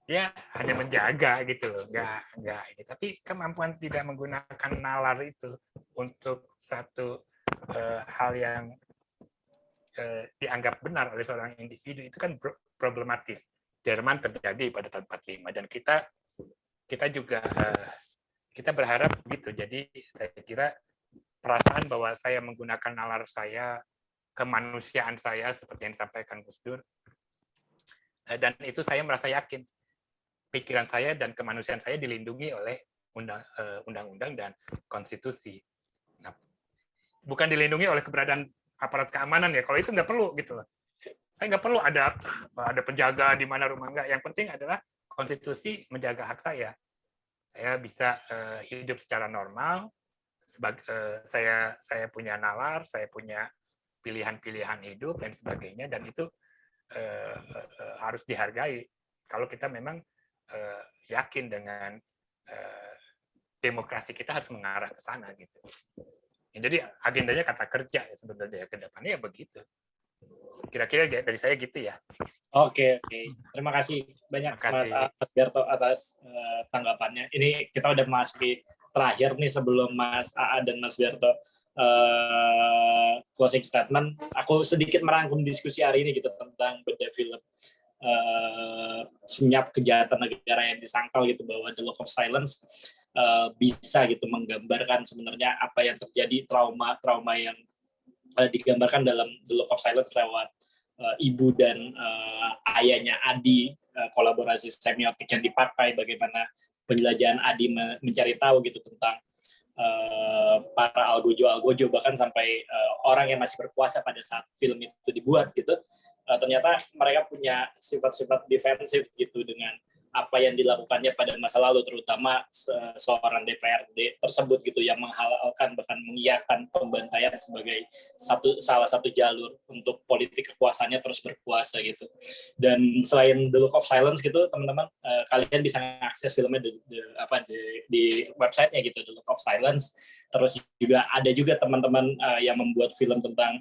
dia hanya menjaga gitu loh, nggak ini. Tapi kemampuan tidak menggunakan nalar itu untuk satu hal yang dianggap benar oleh seorang individu itu kan problematis. Jerman terjadi pada tahun 45 dan kita juga kita berharap begitu. Jadi saya kira perasaan bahwa saya menggunakan nalar saya, kemanusiaan saya seperti yang disampaikan Gus Dur, dan itu saya merasa yakin pikiran saya dan kemanusiaan saya dilindungi oleh undang-undang dan konstitusi. Nah, bukan dilindungi oleh keberadaan aparat keamanan ya, kalau itu nggak perlu gitu loh. Saya nggak perlu ada penjaga di mana rumah, nggak. Yang penting adalah konstitusi menjaga hak saya. Saya bisa hidup secara normal, saya punya nalar, saya punya pilihan-pilihan hidup dan sebagainya, dan itu harus dihargai kalau kita memang yakin dengan demokrasi kita harus mengarah ke sana gitu. Jadi agendanya kata kerja sebenarnya ke depannya ya begitu. Kira-kira dari saya gitu ya. Oke. Terima kasih banyak Mas Berto atas tanggapannya. Ini kita udah masuki terakhir nih sebelum Mas AA dan Mas Berto closing statement. Aku sedikit merangkum diskusi hari ini gitu tentang bedah film. senyap kejahatan negara yang disangkal gitu, bahwa The Look of Silence bisa gitu menggambarkan sebenarnya apa yang terjadi, trauma yang digambarkan dalam The Look of Silence lewat ibu dan ayahnya Adi, kolaborasi semiotik yang dipakai, bagaimana penjelajahan Adi mencari tahu gitu tentang para algojo, bahkan sampai orang yang masih berkuasa pada saat film itu dibuat gitu, ternyata mereka punya sifat-sifat defensif gitu dengan apa yang dilakukannya pada masa lalu, terutama seorang DPRD tersebut gitu, yang menghalalkan bahkan mengiyakan pembantaian sebagai salah satu jalur untuk politik kekuasaannya terus berkuasa gitu. Dan selain The Look of Silence gitu, teman-teman, kalian bisa mengakses filmnya di websitenya gitu, The Look of Silence. Terus juga ada juga teman-teman yang membuat film tentang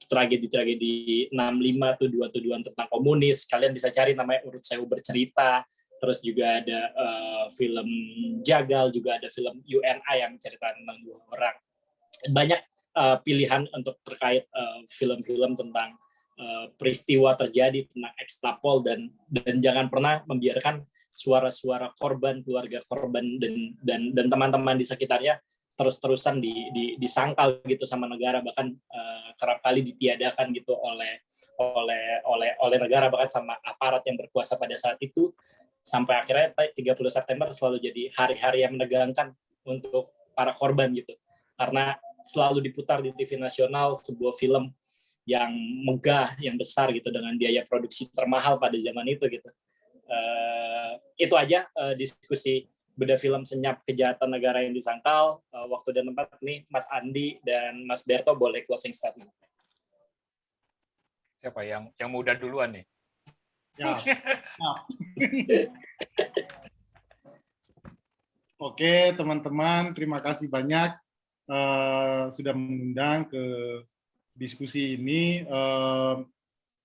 tragedi 65, tuduhan-tuduhan tentang komunis. Kalian bisa cari, namanya Urut Sewu Bercerita. Terus juga ada film Jagal, juga ada film UNA yang menceritakan tentang 2 orang. Banyak pilihan untuk terkait film-film tentang peristiwa terjadi, tentang ekstrapol, dan jangan pernah membiarkan suara-suara korban, keluarga korban dan teman-teman di sekitarnya terus-terusan disangkal gitu sama negara, bahkan kerap kali ditiadakan gitu oleh negara, bahkan sama aparat yang berkuasa pada saat itu, sampai akhirnya 30 September selalu jadi hari-hari yang menegangkan untuk para korban gitu, karena selalu diputar di TV nasional sebuah film yang megah, yang besar gitu, dengan biaya produksi termahal pada zaman itu gitu. Itu aja diskusi beda film Senyap Kejahatan Negara yang Disangkal. Waktu dan tempat nih Mas Andi dan Mas Berto boleh closing statement. Siapa yang muda duluan nih? Ya. Oke, teman-teman, terima kasih banyak sudah mengundang ke diskusi ini.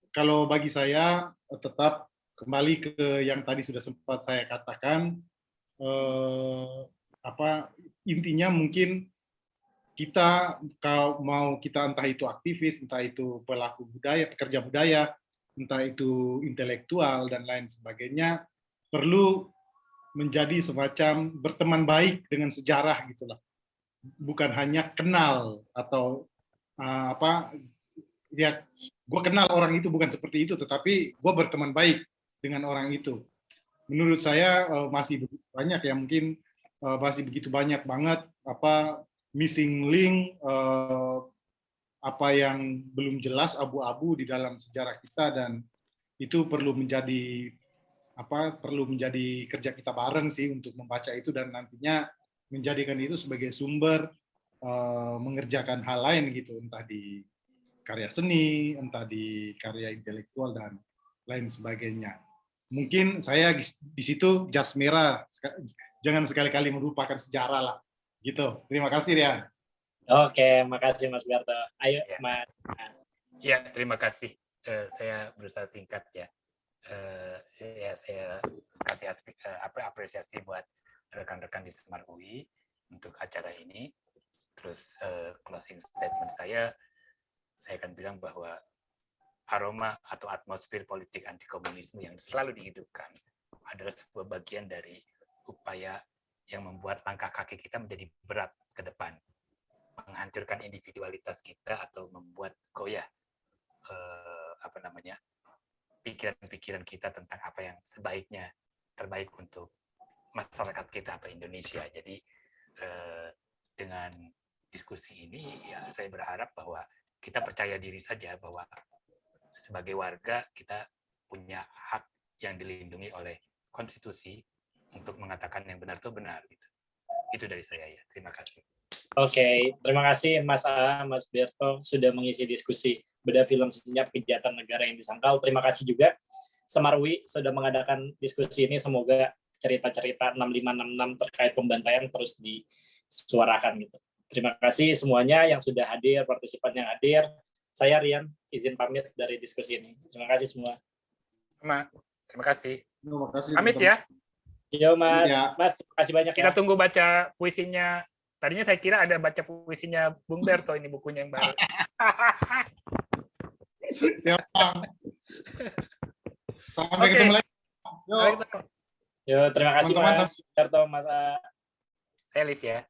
Kalau bagi saya tetap kembali ke yang tadi sudah sempat saya katakan, intinya mungkin kita, kalau mau kita entah itu aktivis, entah itu pelaku budaya, pekerja budaya, entah itu intelektual dan lain sebagainya, perlu menjadi semacam berteman baik dengan sejarah gitulah, bukan hanya kenal atau ya gue kenal orang itu bukan seperti itu, tetapi gue berteman baik dengan orang itu. Menurut saya masih banyak ya, mungkin masih begitu banyak banget missing link, apa yang belum jelas, abu-abu di dalam sejarah kita, dan itu perlu menjadi kerja kita bareng sih untuk membaca itu dan nantinya menjadikan itu sebagai sumber mengerjakan hal lain gitu, entah di karya seni, entah di karya intelektual dan lain sebagainya. Mungkin saya di situ jas merah, jangan sekali-kali melupakan sejarah lah, gitu. Terima kasih Rian. Oke, makasih Mas Berto. Ayo ya. Mas. Ya, terima kasih. Saya berusaha singkat ya. Saya kasih apresiasi buat rekan-rekan di Semar UI untuk acara ini. Terus closing statement saya akan bilang bahwa aroma atau atmosfer politik anti komunisme yang selalu dihidupkan adalah sebuah bagian dari upaya yang membuat langkah kaki kita menjadi berat ke depan, menghancurkan individualitas kita atau membuat goyah pikiran-pikiran kita tentang apa yang sebaiknya terbaik untuk masyarakat kita atau Indonesia. Jadi dengan diskusi ini ya saya berharap bahwa kita percaya diri saja bahwa sebagai warga kita punya hak yang dilindungi oleh konstitusi untuk mengatakan yang benar itu benar gitu. Itu dari saya ya. Terima kasih. Oke, terima kasih Mas A, Mas Berto sudah mengisi diskusi beda film Senyap Kejahatan Negara yang Disangkal. Terima kasih juga Semar UI sudah mengadakan diskusi ini. Semoga cerita-cerita 6566 terkait pembantaian terus disuarakan gitu. Terima kasih semuanya yang sudah hadir, partisipan yang hadir. Saya Rian, izin pamit dari diskusi ini. Terima kasih semua. Terima kasih. Terima kasih. Pamit ya. Yo Mas, ya. Mas terima kasih banyak. Kita ya. tunggu baca puisinya. Tadinya saya kira ada baca puisinya Bung Berto, ini bukunya yang baru. Siapa? Sampai ketemu lagi. Yo. Yo, terima kasih Teman-teman, Mas Jarto, Mas A. Saya Liv ya.